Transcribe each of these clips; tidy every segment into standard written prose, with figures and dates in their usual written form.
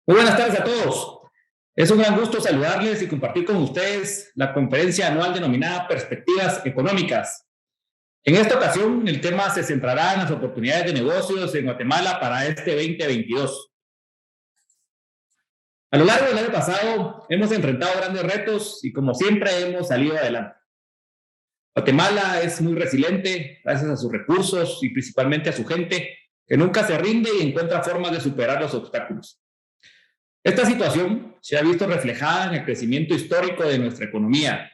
Muy buenas tardes a todos. Es un gran gusto saludarles y compartir con ustedes la conferencia anual denominada Perspectivas Económicas. En esta ocasión, el tema se centrará en las oportunidades de negocios en Guatemala para este 2022. A lo largo del año pasado, hemos enfrentado grandes retos y, como siempre, hemos salido adelante. Guatemala es muy resiliente gracias a sus recursos y principalmente a su gente, que nunca se rinde y encuentra formas de superar los obstáculos. Esta situación se ha visto reflejada en el crecimiento histórico de nuestra economía,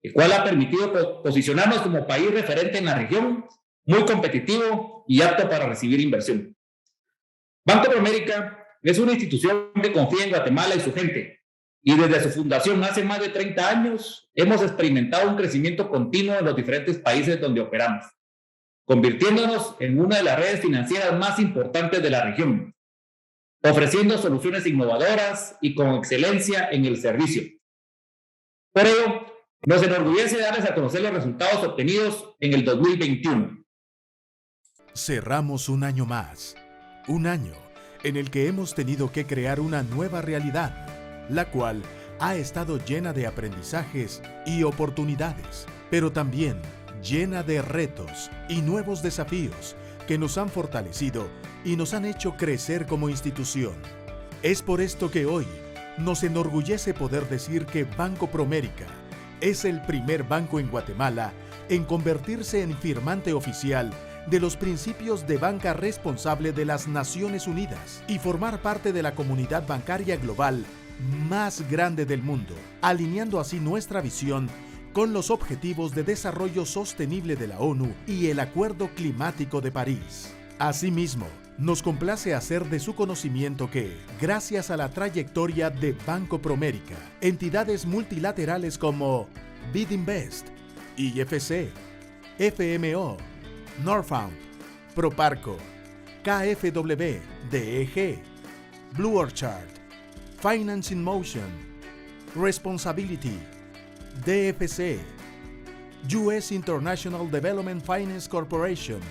el cual ha permitido posicionarnos como país referente en la región, muy competitivo y apto para recibir inversión. Banco Promérica es una institución que confía en Guatemala y su gente, y desde su fundación hace más de 30 años hemos experimentado un crecimiento continuo en los diferentes países donde operamos, convirtiéndonos en una de las redes financieras más importantes de la región, ofreciendo soluciones innovadoras y con excelencia en el servicio. Por ello, nos enorgullece darles a conocer los resultados obtenidos en el 2021. Cerramos un año más, un año en el que hemos tenido que crear una nueva realidad, la cual ha estado llena de aprendizajes y oportunidades, pero también llena de retos y nuevos desafíos que nos han fortalecido y nos han hecho crecer como institución. Es por esto que hoy nos enorgullece poder decir que Banco Promérica es el primer banco en Guatemala en convertirse en firmante oficial de los principios de banca responsable de las Naciones Unidas y formar parte de la comunidad bancaria global más grande del mundo, alineando así nuestra visión con los Objetivos de Desarrollo Sostenible de la ONU y el Acuerdo Climático de París. Asimismo, nos complace hacer de su conocimiento que, gracias a la trayectoria de Banco Promérica, entidades multilaterales como BidInvest, IFC, FMO, Norfund, Proparco, KfW, DEG, Blue Orchard, Finance in Motion, Responsability, DFC, US International Development Finance Corporation,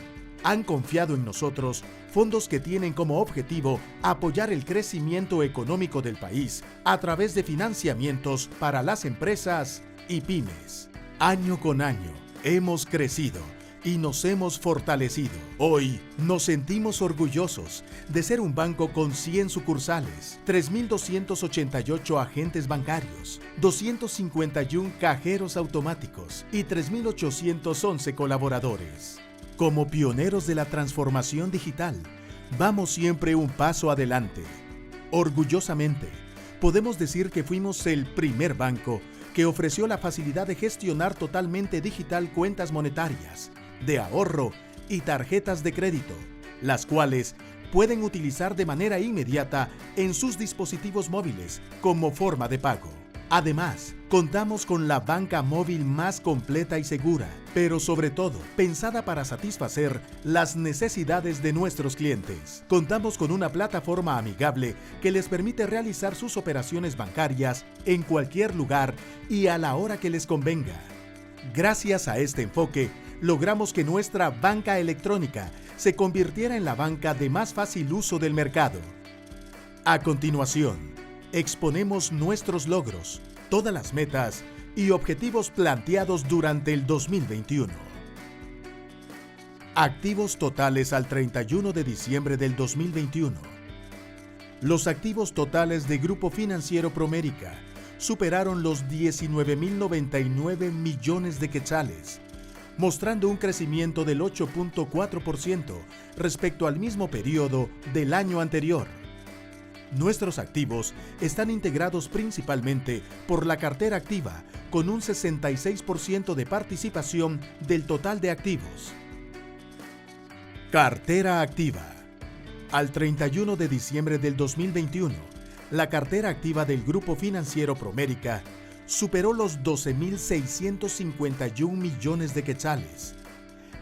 han confiado en nosotros fondos que tienen como objetivo apoyar el crecimiento económico del país a través de financiamientos para las empresas y pymes. Año con año hemos crecido y nos hemos fortalecido. Hoy nos sentimos orgullosos de ser un banco con 100 sucursales, 3.288 agentes bancarios, 251 cajeros automáticos y 3.811 colaboradores. Como pioneros de la transformación digital, vamos siempre un paso adelante. Orgullosamente, podemos decir que fuimos el primer banco que ofreció la facilidad de gestionar totalmente digital cuentas monetarias, de ahorro y tarjetas de crédito, las cuales pueden utilizar de manera inmediata en sus dispositivos móviles como forma de pago. Además, contamos con la banca móvil más completa y segura, pero sobre todo pensada para satisfacer las necesidades de nuestros clientes. Contamos con una plataforma amigable que les permite realizar sus operaciones bancarias en cualquier lugar y a la hora que les convenga. Gracias a este enfoque, logramos que nuestra banca electrónica se convirtiera en la banca de más fácil uso del mercado. A continuación, exponemos nuestros logros, todas las metas y objetivos planteados durante el 2021. Activos totales al 31 de diciembre del 2021. Los activos totales de Grupo Financiero Promérica superaron los 19.099 millones de quetzales, mostrando un crecimiento del 8.4% respecto al mismo periodo del año anterior. Nuestros activos están integrados principalmente por la cartera activa, con un 66% de participación del total de activos. Cartera activa. Al 31 de diciembre del 2021, la cartera activa del Grupo Financiero Promérica superó los 12.651 millones de quetzales,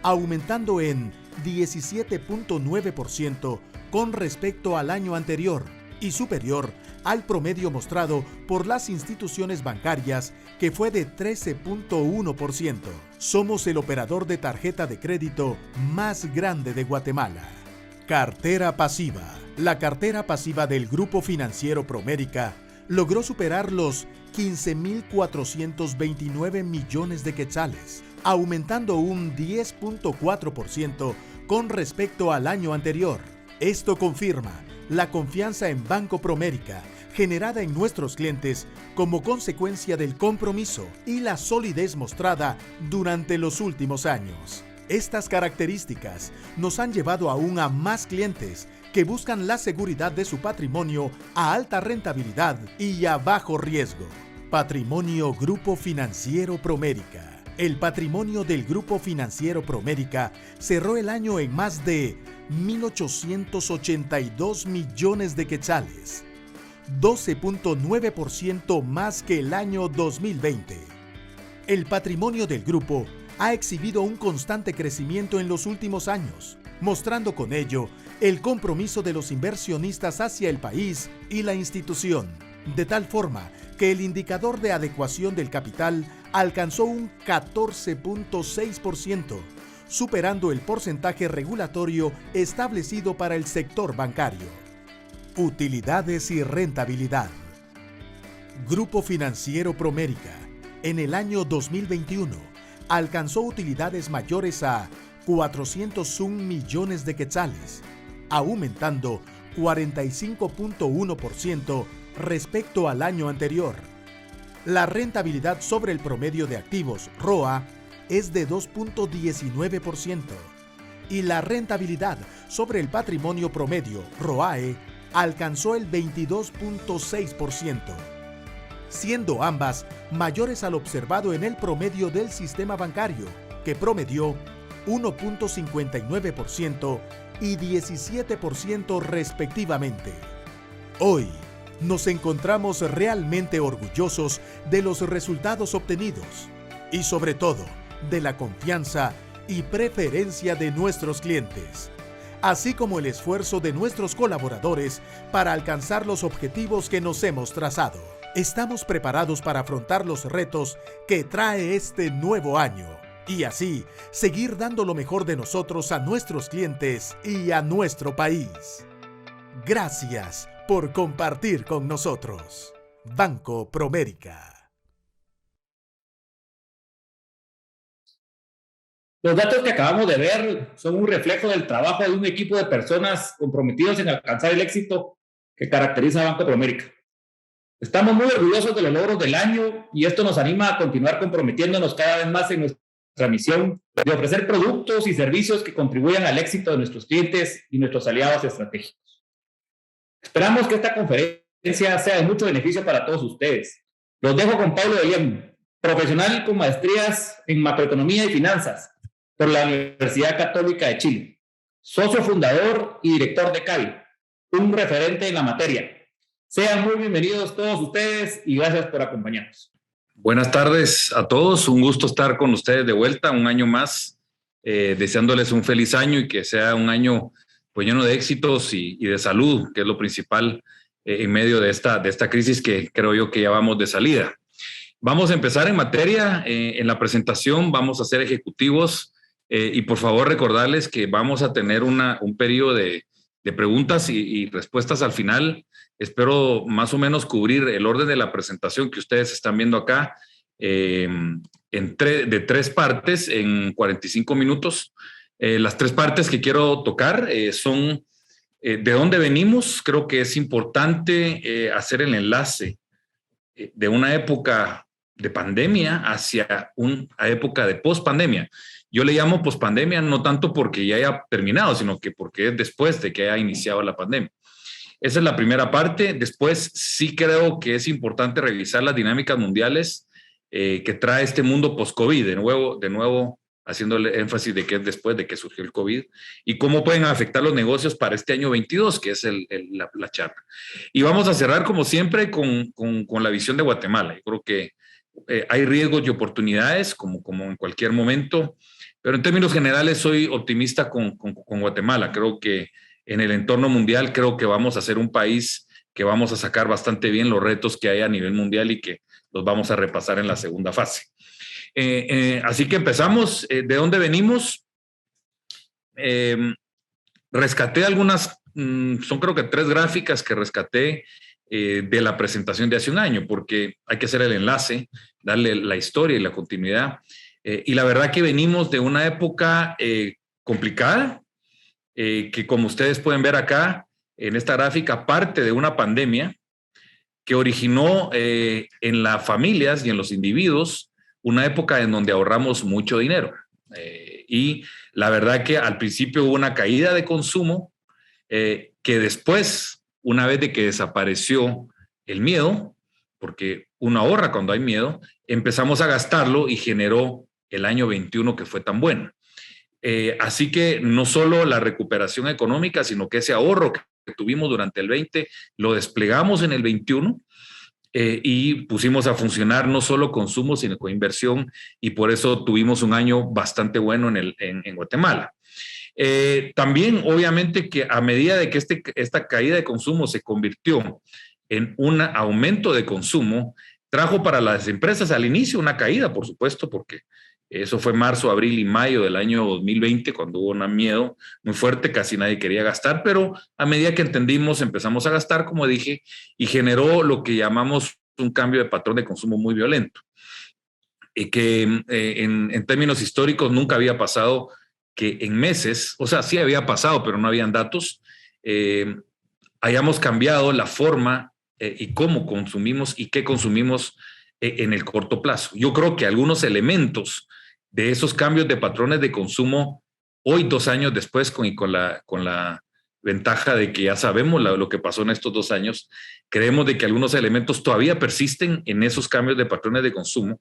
aumentando en 17.9% con respecto al año anterior, y superior al promedio mostrado por las instituciones bancarias, que fue de 13.1%. Somos el operador de tarjeta de crédito más grande de Guatemala. Cartera pasiva. La cartera pasiva del Grupo Financiero Promérica logró superar los 15.429 millones de quetzales, aumentando un 10.4% con respecto al año anterior. Esto confirma la confianza en Banco Promérica generada en nuestros clientes como consecuencia del compromiso y la solidez mostrada durante los últimos años. Estas características nos han llevado aún a más clientes que buscan la seguridad de su patrimonio a alta rentabilidad y a bajo riesgo. Patrimonio Grupo Financiero Promérica. El patrimonio del Grupo Financiero Promérica cerró el año en más de 1.882 millones de quetzales, 12.9% más que el año 2020. El patrimonio del grupo ha exhibido un constante crecimiento en los últimos años, mostrando con ello el compromiso de los inversionistas hacia el país y la institución, de tal forma que el indicador de adecuación del capital alcanzó un 14.6%, superando el porcentaje regulatorio establecido para el sector bancario. Utilidades y rentabilidad. Grupo Financiero Promérica, en el año 2021, alcanzó utilidades mayores a 401 millones de quetzales, aumentando 45.1% respecto al año anterior. La rentabilidad sobre el promedio de activos, ROA, es de 2.19% y la rentabilidad sobre el patrimonio promedio, ROAE, alcanzó el 22.6%, siendo ambas mayores al observado en el promedio del sistema bancario, que promedió 1.59% y 17% respectivamente. Hoy, nos encontramos realmente orgullosos de los resultados obtenidos y sobre todo de la confianza y preferencia de nuestros clientes, así como el esfuerzo de nuestros colaboradores para alcanzar los objetivos que nos hemos trazado. Estamos preparados para afrontar los retos que trae este nuevo año y así seguir dando lo mejor de nosotros a nuestros clientes y a nuestro país. Gracias por compartir con nosotros. Banco Promérica. Los datos que acabamos de ver son un reflejo del trabajo de un equipo de personas comprometidos en alcanzar el éxito que caracteriza a Banco Promérica. Estamos muy orgullosos de los logros del año y esto nos anima a continuar comprometiéndonos cada vez más en nuestra misión de ofrecer productos y servicios que contribuyan al éxito de nuestros clientes y nuestros aliados estratégicos. Esperamos que esta conferencia sea de mucho beneficio para todos ustedes. Los dejo con Pablo de León, profesional con maestrías en macroeconomía y finanzas por la Universidad Católica de Chile, socio fundador y director de CABI, un referente en la materia. Sean muy bienvenidos todos ustedes y gracias por acompañarnos. Buenas tardes a todos, un gusto estar con ustedes de vuelta un año más, deseándoles un feliz año y que sea un año pues lleno de éxitos y de salud, que es lo principal en medio de esta crisis que creo yo que ya vamos de salida. Vamos a empezar en materia, en la presentación vamos a ser ejecutivos y por favor recordarles que vamos a tener un periodo de preguntas y respuestas al final. Espero más o menos cubrir el orden de la presentación que ustedes están viendo acá de 3 partes en 45 minutos. Las 3 partes que quiero tocar son de dónde venimos. Creo que es importante hacer el enlace de una época de pandemia hacia una época de pospandemia. Yo le llamo pospandemia no tanto porque ya haya terminado, sino que porque es después de que haya iniciado la pandemia. Esa es la primera parte. Después sí creo que es importante revisar las dinámicas mundiales que trae este mundo post-COVID, de nuevo haciéndole énfasis de que es después de que surgió el COVID y cómo pueden afectar los negocios para este año 22, que es la charla. Y vamos a cerrar como siempre con la visión de Guatemala. Yo creo que hay riesgos y oportunidades como en cualquier momento, pero en términos generales soy optimista con Guatemala. Creo que en el entorno mundial creo que vamos a ser un país que vamos a sacar bastante bien los retos que hay a nivel mundial y que los vamos a repasar en la segunda fase. Así que empezamos. ¿De dónde venimos? Rescaté algunas son creo que 3 gráficas que rescaté de la presentación de hace un año, porque hay que hacer el enlace, darle la historia y la continuidad. Y la verdad que venimos de una época complicada, que como ustedes pueden ver acá en esta gráfica, parte de una pandemia que originó en las familias y en los individuos una época en donde ahorramos mucho dinero. Y la verdad que al principio hubo una caída de consumo que después, una vez de que desapareció el miedo, porque uno ahorra cuando hay miedo, empezamos a gastarlo y generó el año 21 que fue tan bueno. Así que no solo la recuperación económica, sino que ese ahorro que tuvimos durante el 20 lo desplegamos en el 21 y pusimos a funcionar no solo consumo, sino con inversión, y por eso tuvimos un año bastante bueno en Guatemala. También, obviamente, que a medida de que esta caída de consumo se convirtió en un aumento de consumo, trajo para las empresas al inicio una caída, por supuesto, porque eso fue marzo, abril y mayo del año 2020, cuando hubo un miedo muy fuerte, casi nadie quería gastar, pero a medida que entendimos, empezamos a gastar, como dije, y generó lo que llamamos un cambio de patrón de consumo muy violento, que en términos históricos nunca había pasado que en meses, o sea, sí había pasado, pero no habían datos, hayamos cambiado la forma y cómo consumimos y qué consumimos en el corto plazo. Yo creo que algunos elementos de esos cambios de patrones de consumo, hoy 2 años después, con la ventaja de que ya sabemos lo que pasó en estos 2 años, creemos de que algunos elementos todavía persisten en esos cambios de patrones de consumo,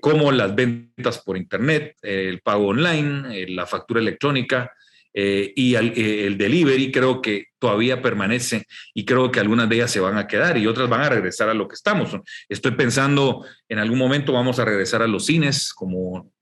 como las ventas por internet, el pago online, la factura electrónica, y el delivery. Creo que todavía permanece y creo que algunas de ellas se van a quedar y otras van a regresar a lo que estamos. Estoy pensando en algún momento vamos a regresar a los cines como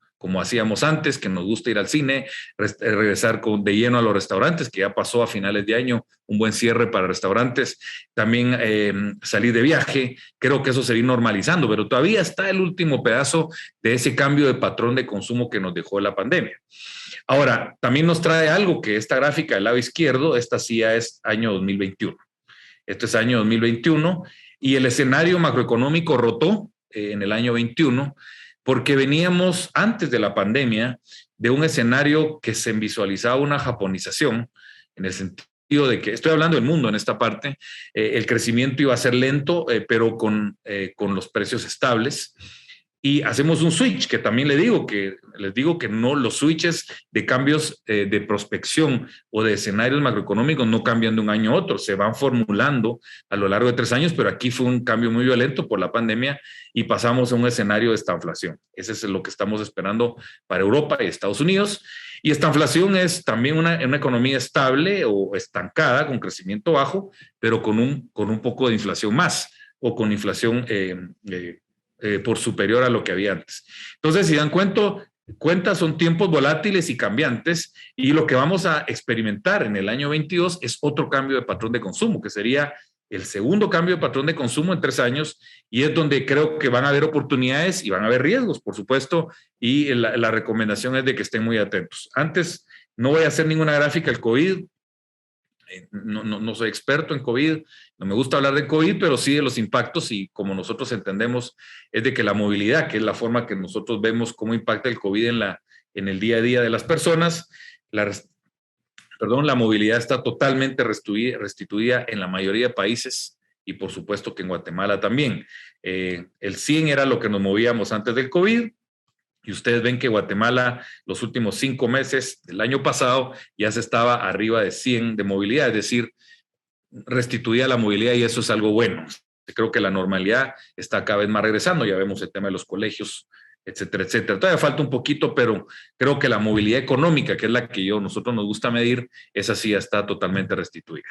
hacíamos antes, que nos gusta ir al cine, regresar de lleno a los restaurantes, que ya pasó a finales de año, un buen cierre para restaurantes, también salir de viaje. Creo que eso se va a ir normalizando, pero todavía está el último pedazo de ese cambio de patrón de consumo que nos dejó la pandemia. Ahora, también nos trae algo que esta gráfica del lado izquierdo, esta sí ya es año 2021. Esto es año 2021 y el escenario macroeconómico rotó en el año 21 porque veníamos antes de la pandemia de un escenario que se visualizaba una japonización, en el sentido de que, estoy hablando del mundo en esta parte, el crecimiento iba a ser lento, pero con los precios estables. Y hacemos un switch, que también les digo que no, los switches de cambios de prospección o de escenarios macroeconómicos no cambian de un año a otro, se van formulando a lo largo de 3 años, pero aquí fue un cambio muy violento por la pandemia y pasamos a un escenario de estanflación. Ese es lo que estamos esperando para Europa y Estados Unidos. Y estanflación es también una economía estable o estancada, con crecimiento bajo, pero con un poco de inflación más, o con inflación por superior a lo que había antes. Entonces, si dan cuenta, son tiempos volátiles y cambiantes, y lo que vamos a experimentar en el año 22 es otro cambio de patrón de consumo, que sería el segundo cambio de patrón de consumo en 3 años, y es donde creo que van a haber oportunidades y van a haber riesgos, por supuesto, y la recomendación es de que estén muy atentos. Antes, no voy a hacer ninguna gráfica del COVID. No soy experto en COVID, no me gusta hablar de COVID, pero sí de los impactos, y como nosotros entendemos es de que la movilidad, que es la forma que nosotros vemos cómo impacta el COVID en el día a día de las personas, la movilidad está totalmente restituida en la mayoría de países, y por supuesto que en Guatemala también. El 100 era lo que nos movíamos antes del COVID, y ustedes ven que Guatemala los últimos 5 meses del año pasado ya se estaba arriba de 100 de movilidad, es decir, restituía la movilidad, y eso es algo bueno. Creo que la normalidad está cada vez más regresando, ya vemos el tema de los colegios, etcétera, etcétera. Todavía falta un poquito, pero creo que la movilidad económica, que es la que nosotros nos gusta medir, esa sí ya está totalmente restituida.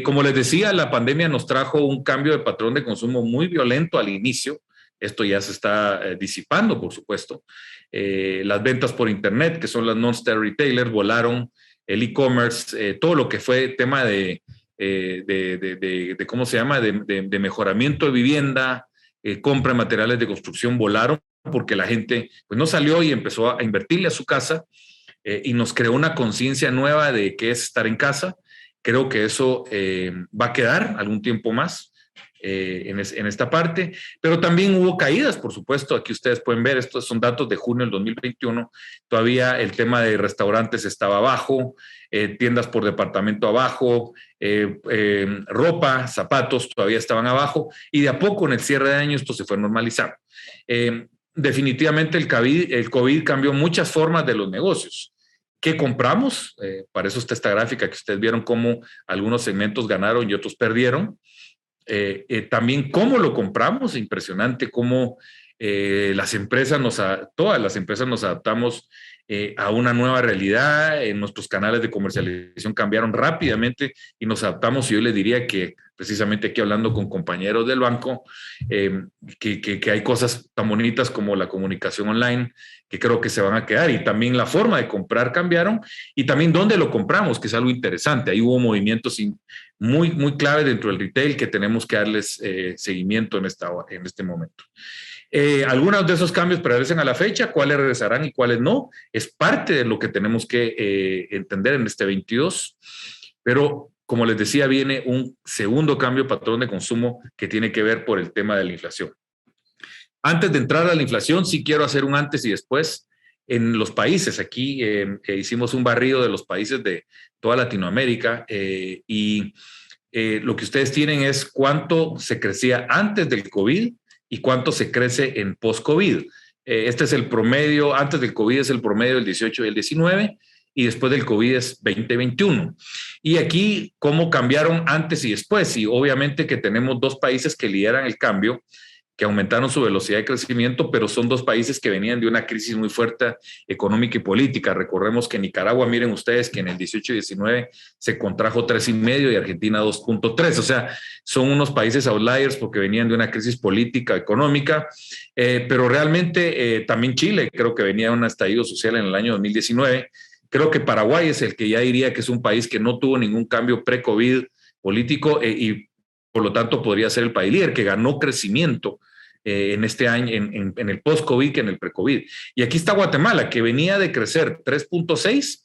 Como les decía, la pandemia nos trajo un cambio de patrón de consumo muy violento al inicio. Esto ya se está disipando, por supuesto. Las ventas por internet, que son las non-star retailers, volaron. El e-commerce, todo lo que fue tema de ¿cómo se llama? De mejoramiento de vivienda, compra de materiales de construcción, volaron porque la gente pues no salió y empezó a invertirle a su casa, y nos creó una conciencia nueva de qué es estar en casa. Creo que eso va a quedar algún tiempo más en esta parte, pero también hubo caídas, por supuesto. Aquí ustedes pueden ver, estos son datos de junio del 2021, todavía el tema de restaurantes estaba abajo, tiendas por departamento abajo, ropa, zapatos todavía estaban abajo, y de a poco en el cierre de año esto se fue normalizando. Definitivamente el COVID cambió muchas formas de los negocios. ¿Qué compramos? Para eso está esta gráfica que ustedes vieron cómo algunos segmentos ganaron y otros perdieron. También cómo lo compramos, impresionante cómo todas las empresas nos adaptamos a una nueva realidad. Nuestros canales de comercialización cambiaron rápidamente y nos adaptamos, y yo les diría que precisamente aquí hablando con compañeros del banco, que hay cosas tan bonitas como la comunicación online que creo que se van a quedar, y también la forma de comprar cambiaron, y también dónde lo compramos, que es algo interesante. Ahí hubo movimientos muy, muy clave dentro del retail que tenemos que darles seguimiento en este momento. Algunos de esos cambios prevalecen a la fecha, cuáles regresarán y cuáles no, es parte de lo que tenemos que entender en este 22, pero como les decía, viene un segundo cambio patrón de consumo que tiene que ver por el tema de la inflación. Antes de entrar a la inflación, sí quiero hacer un antes y después en los países. Aquí hicimos un barrido de los países de toda Latinoamérica y lo que ustedes tienen es cuánto se crecía antes del COVID y cuánto se crece en post-COVID. Este es el promedio, antes del COVID es el promedio del 18 y el 19, y después del COVID es 2021. Y aquí, cómo cambiaron antes y después. Y obviamente que tenemos dos países que lideran el cambio, que aumentaron su velocidad de crecimiento, pero son dos países que venían de una crisis muy fuerte económica y política. Recordemos que Nicaragua, miren ustedes, que en el 18 y 19 se contrajo 3,5 y Argentina 2,3. O sea, son unos países outliers porque venían de una crisis política, económica, pero realmente también Chile creo que venía de un estallido social en el año 2019. Creo que Paraguay es el que ya diría que es un país que no tuvo ningún cambio pre-COVID político y por lo tanto podría ser el país líder que ganó crecimiento en este año, en el post-COVID que en el pre-COVID. Y aquí está Guatemala, que venía de crecer 3,6,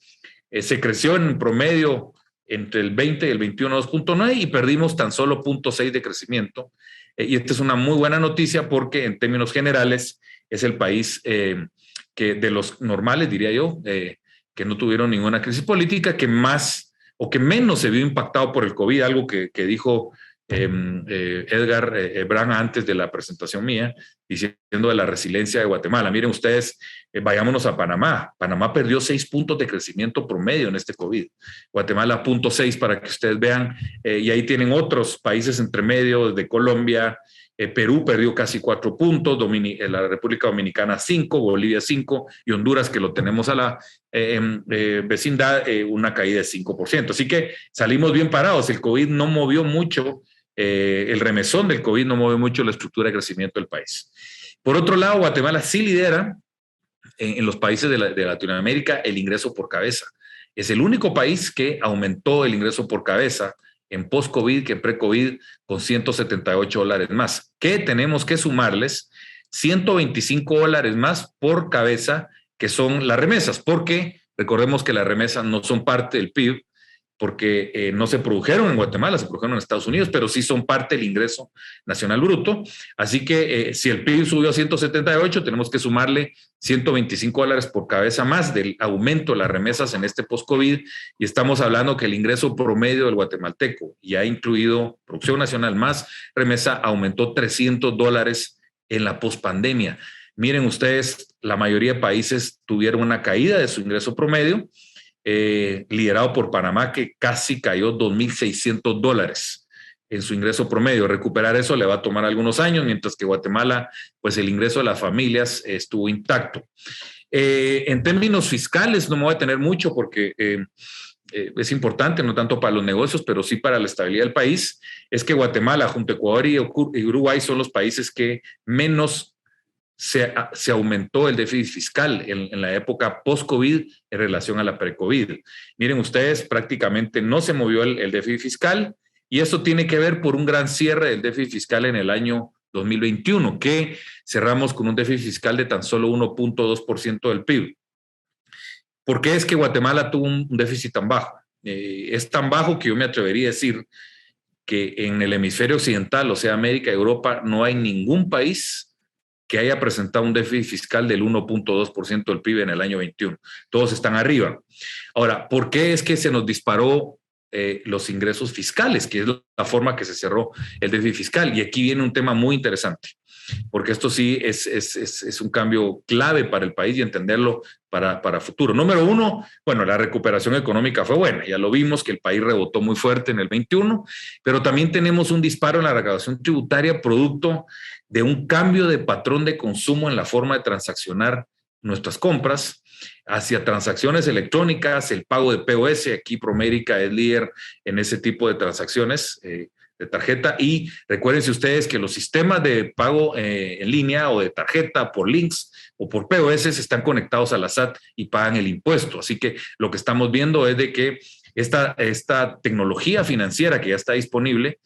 se creció en promedio entre el 20 y el 21 2,9 y perdimos tan solo 0,6 de crecimiento. Y esta es una muy buena noticia porque en términos generales es el país que de los normales, diría yo, que no tuvieron ninguna crisis política, que más o que menos se vio impactado por el COVID, algo que dijo Edgar Bran antes de la presentación mía, diciendo de la resiliencia de Guatemala. Miren ustedes, vayámonos a Panamá. Panamá perdió 6 puntos de crecimiento promedio en este COVID. Guatemala 0,6 para que ustedes vean. Y ahí tienen otros países entre medio, desde Colombia, Perú perdió casi 4 puntos, la República Dominicana 5, Bolivia 5 y Honduras, que lo tenemos a la vecindad, una caída de 5%. Así que salimos bien parados. El COVID no movió mucho, el remesón del COVID no movió mucho la estructura de crecimiento del país. Por otro lado, Guatemala sí lidera en los países de Latinoamérica el ingreso por cabeza. Es el único país que aumentó el ingreso por cabeza en post-COVID que en pre-COVID con $178 más. ¿Qué tenemos que sumarles? $125 más por cabeza, que son las remesas, porque recordemos que las remesas no son parte del PIB, porque no se produjeron en Guatemala, se produjeron en Estados Unidos, pero sí son parte del ingreso nacional bruto. Así que si el PIB subió a 178, tenemos que sumarle $125 por cabeza más del aumento de las remesas en este post-COVID, y estamos hablando que el ingreso promedio del guatemalteco, ya incluido producción nacional más remesa, aumentó $300 en la post-pandemia. Miren ustedes, la mayoría de países tuvieron una caída de su ingreso promedio, liderado por Panamá, que casi cayó $2,600 en su ingreso promedio. Recuperar eso le va a tomar algunos años, mientras que Guatemala, pues el ingreso de las familias estuvo intacto. En términos fiscales, no me voy a detener mucho porque es importante, no tanto para los negocios, pero sí para la estabilidad del país. Es que Guatemala, junto a Ecuador y Uruguay, son los países que menos se aumentó el déficit fiscal en la época post-COVID en relación a la pre-COVID. Miren ustedes, prácticamente no se movió el déficit fiscal, y eso tiene que ver por un gran cierre del déficit fiscal en el año 2021, que cerramos con un déficit fiscal de tan solo 1,2% del PIB. ¿Por qué es que Guatemala tuvo un déficit tan bajo? es tan bajo que yo me atrevería a decir que en el hemisferio occidental, o sea, América y Europa, no hay ningún país que haya presentado un déficit fiscal del 1.2% del PIB en el año 21. Todos están arriba. Ahora, ¿por qué es que se nos disparó los ingresos fiscales, que es la forma que se cerró el déficit fiscal? Y aquí viene un tema muy interesante, porque esto sí es un cambio clave para el país y entenderlo para futuro. Número uno, bueno, la recuperación económica fue buena. Ya lo vimos que el país rebotó muy fuerte en el 21, pero también tenemos un disparo en la recaudación tributaria producto de un cambio de patrón de consumo en la forma de transaccionar nuestras compras hacia transacciones electrónicas, el pago de POS. Aquí Promérica es líder en ese tipo de transacciones de tarjeta, y recuérdense ustedes que los sistemas de pago en línea o de tarjeta por links o por POS están conectados a la SAT y pagan el impuesto. Así que lo que estamos viendo es de que esta tecnología financiera que ya está disponible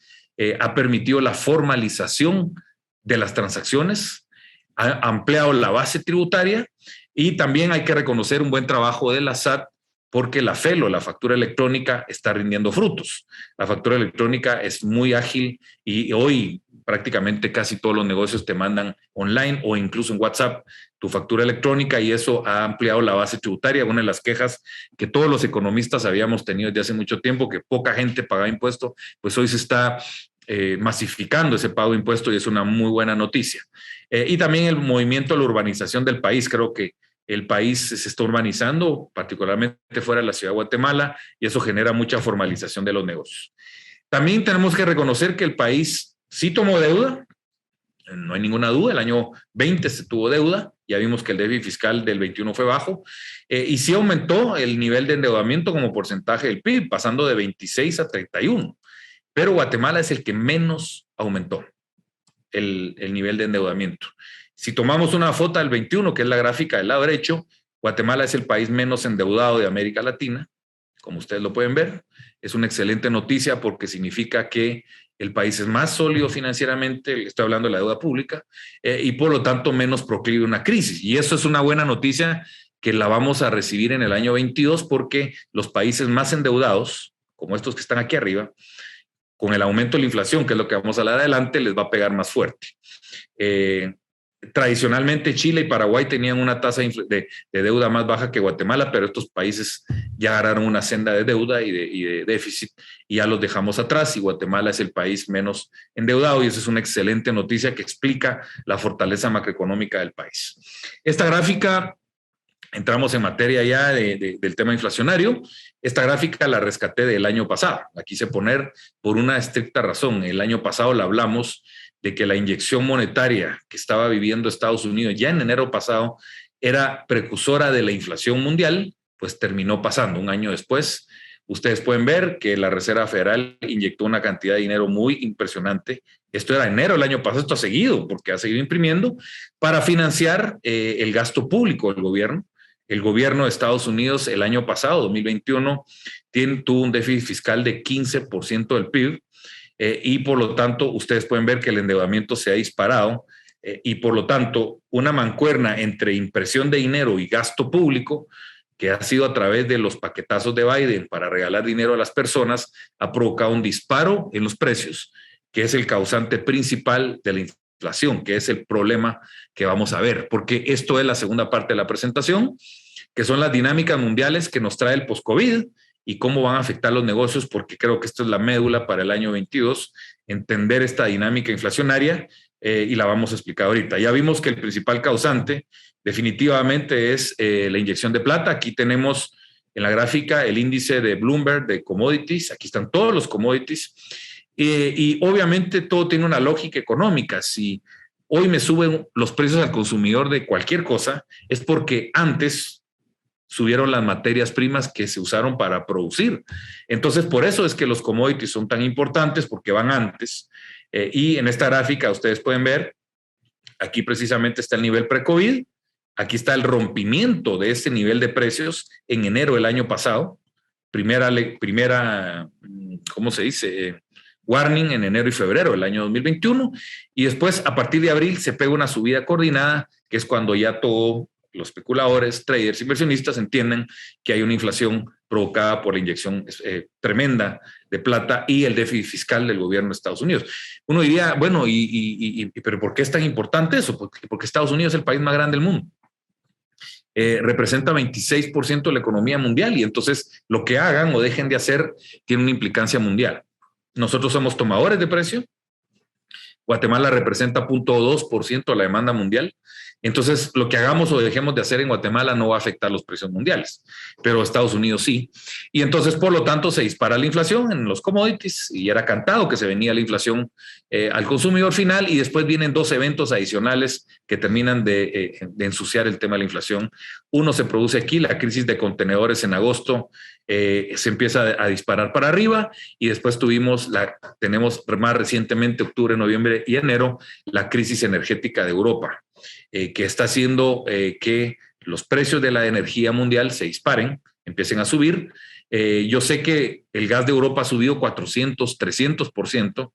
ha permitido la formalización de las transacciones, ha ampliado la base tributaria, y también hay que reconocer un buen trabajo de la SAT, porque la FELO, la factura electrónica, está rindiendo frutos. La factura electrónica es muy ágil y hoy prácticamente casi todos los negocios te mandan online o incluso en WhatsApp tu factura electrónica, y eso ha ampliado la base tributaria. Una de las quejas que todos los economistas habíamos tenido desde hace mucho tiempo, que poca gente pagaba impuesto, pues hoy se está masificando ese pago de impuestos, y es una muy buena noticia. Y también el movimiento de la urbanización del país. Creo que el país se está urbanizando, particularmente fuera de la ciudad de Guatemala, y eso genera mucha formalización de los negocios. También tenemos que reconocer que el país sí tomó deuda, no hay ninguna duda. El año 20 se tuvo deuda, ya vimos que el déficit fiscal del 21 fue bajo, y sí aumentó el nivel de endeudamiento como porcentaje del PIB, pasando de 26 a 31. Pero Guatemala es el que menos aumentó el nivel de endeudamiento. Si tomamos una foto del 21, que es la gráfica del lado derecho, Guatemala es el país menos endeudado de América Latina, como ustedes lo pueden ver. Es una excelente noticia porque significa que el país es más sólido financieramente, estoy hablando de la deuda pública, y por lo tanto menos proclive a una crisis. Y eso es una buena noticia que la vamos a recibir en el año 22, porque los países más endeudados, como estos que están aquí arriba, con el aumento de la inflación, que es lo que vamos a hablar adelante, les va a pegar más fuerte. Tradicionalmente Chile y Paraguay tenían una tasa de deuda más baja que Guatemala, pero estos países ya agarraron una senda de deuda y de déficit, y ya los dejamos atrás, y Guatemala es el país menos endeudado, y eso es una excelente noticia que explica la fortaleza macroeconómica del país. Esta gráfica, entramos en materia ya del tema inflacionario. Esta gráfica la rescaté del año pasado. La quise poner por una estricta razón. El año pasado la hablamos de que la inyección monetaria que estaba viviendo Estados Unidos ya en enero pasado era precursora de la inflación mundial, pues terminó pasando un año después. Ustedes pueden ver que la Reserva Federal inyectó una cantidad de dinero muy impresionante. Esto era enero del año pasado, esto ha seguido, porque ha seguido imprimiendo para financiar el gasto público del gobierno. El gobierno de Estados Unidos el año pasado, 2021, tuvo un déficit fiscal de 15% del PIB, y por lo tanto ustedes pueden ver que el endeudamiento se ha disparado, y por lo tanto una mancuerna entre impresión de dinero y gasto público, que ha sido a través de los paquetazos de Biden para regalar dinero a las personas, ha provocado un disparo en los precios, que es el causante principal de la inflación, que es el problema que vamos a ver, porque esto es la segunda parte de la presentación, que son las dinámicas mundiales que nos trae el post-COVID y cómo van a afectar los negocios, porque creo que esto es la médula para el año 22, entender esta dinámica inflacionaria, y la vamos a explicar ahorita. Ya vimos que el principal causante definitivamente es la inyección de plata. Aquí tenemos en la gráfica el índice de Bloomberg de commodities, aquí están todos los commodities, y obviamente todo tiene una lógica económica. Si hoy me suben los precios al consumidor de cualquier cosa, es porque antes subieron las materias primas que se usaron para producir. Entonces, por eso es que los commodities son tan importantes, porque van antes. Y en esta gráfica ustedes pueden ver, aquí precisamente está el nivel pre-COVID, aquí está el rompimiento de este nivel de precios en enero del año pasado, primera ¿cómo se dice? Warning en enero y febrero del año 2021, y después a partir de abril se pega una subida coordinada, que es cuando ya todo los especuladores, traders, inversionistas entienden que hay una inflación provocada por la inyección tremenda de plata y el déficit fiscal del gobierno de Estados Unidos. Uno diría, bueno, ¿pero por qué es tan importante eso? Porque Estados Unidos es el país más grande del mundo. Representa 26% de la economía mundial y entonces lo que hagan o dejen de hacer tiene una implicancia mundial. Nosotros somos tomadores de precio. Guatemala representa 0.2% de la demanda mundial. Entonces, lo que hagamos o dejemos de hacer en Guatemala no va a afectar los precios mundiales, pero Estados Unidos sí. Y entonces, por lo tanto, se dispara la inflación en los commodities y era cantado que se venía la inflación al consumidor final y después vienen dos eventos adicionales que terminan de ensuciar el tema de la inflación. Uno se produce aquí, la crisis de contenedores en agosto se empieza a disparar para arriba y después tenemos más recientemente, octubre, noviembre y enero, la crisis energética de Europa. Que está haciendo que los precios de la energía mundial se disparen, empiecen a subir. Yo sé que el gas de Europa ha subido 400, 300%,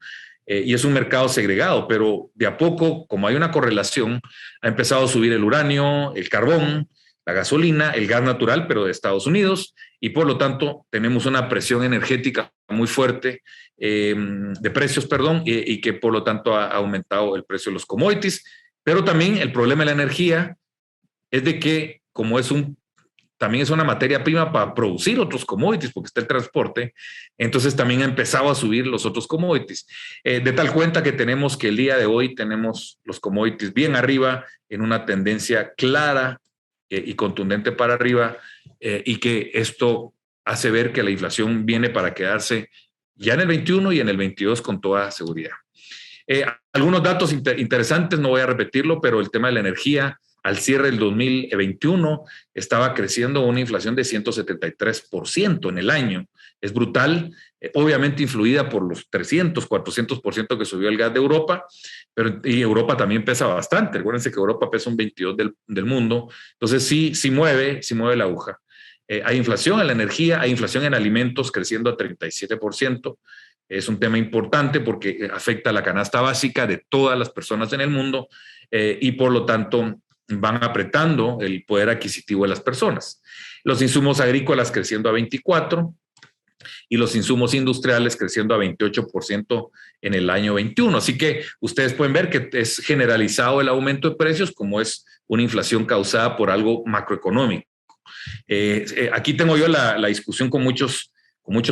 y es un mercado segregado, pero de a poco, como hay una correlación, ha empezado a subir el uranio, el carbón, la gasolina, el gas natural, pero de Estados Unidos, y por lo tanto tenemos una presión energética muy fuerte de precios, y que por lo tanto ha aumentado el precio de los commodities. Pero también el problema de la energía es de que como también es una materia prima para producir otros commodities, porque está el transporte, entonces también ha empezado a subir los otros commodities. De tal cuenta que tenemos que el día de hoy tenemos los commodities bien arriba en una tendencia clara y contundente para arriba y que esto hace ver que la inflación viene para quedarse ya en el 21 y en el 22 con toda seguridad. Algunos datos interesantes, no voy a repetirlo, pero el tema de la energía al cierre del 2021 estaba creciendo una inflación de 173% en el año. Es brutal, obviamente influida por los 300, 400% que subió el gas de Europa, y Europa también pesa bastante. Recuérdense que Europa pesa un 22% del mundo, entonces sí mueve la aguja. Hay inflación en la energía, hay inflación en alimentos creciendo a 37%. Es un tema importante porque afecta a la canasta básica de todas las personas en el mundo y por lo tanto van apretando el poder adquisitivo de las personas. Los insumos agrícolas creciendo a 24% y los insumos industriales creciendo a 28% en el año 21. Así que ustedes pueden ver que es generalizado el aumento de precios como es una inflación causada por algo macroeconómico. Aquí tengo yo la discusión con muchos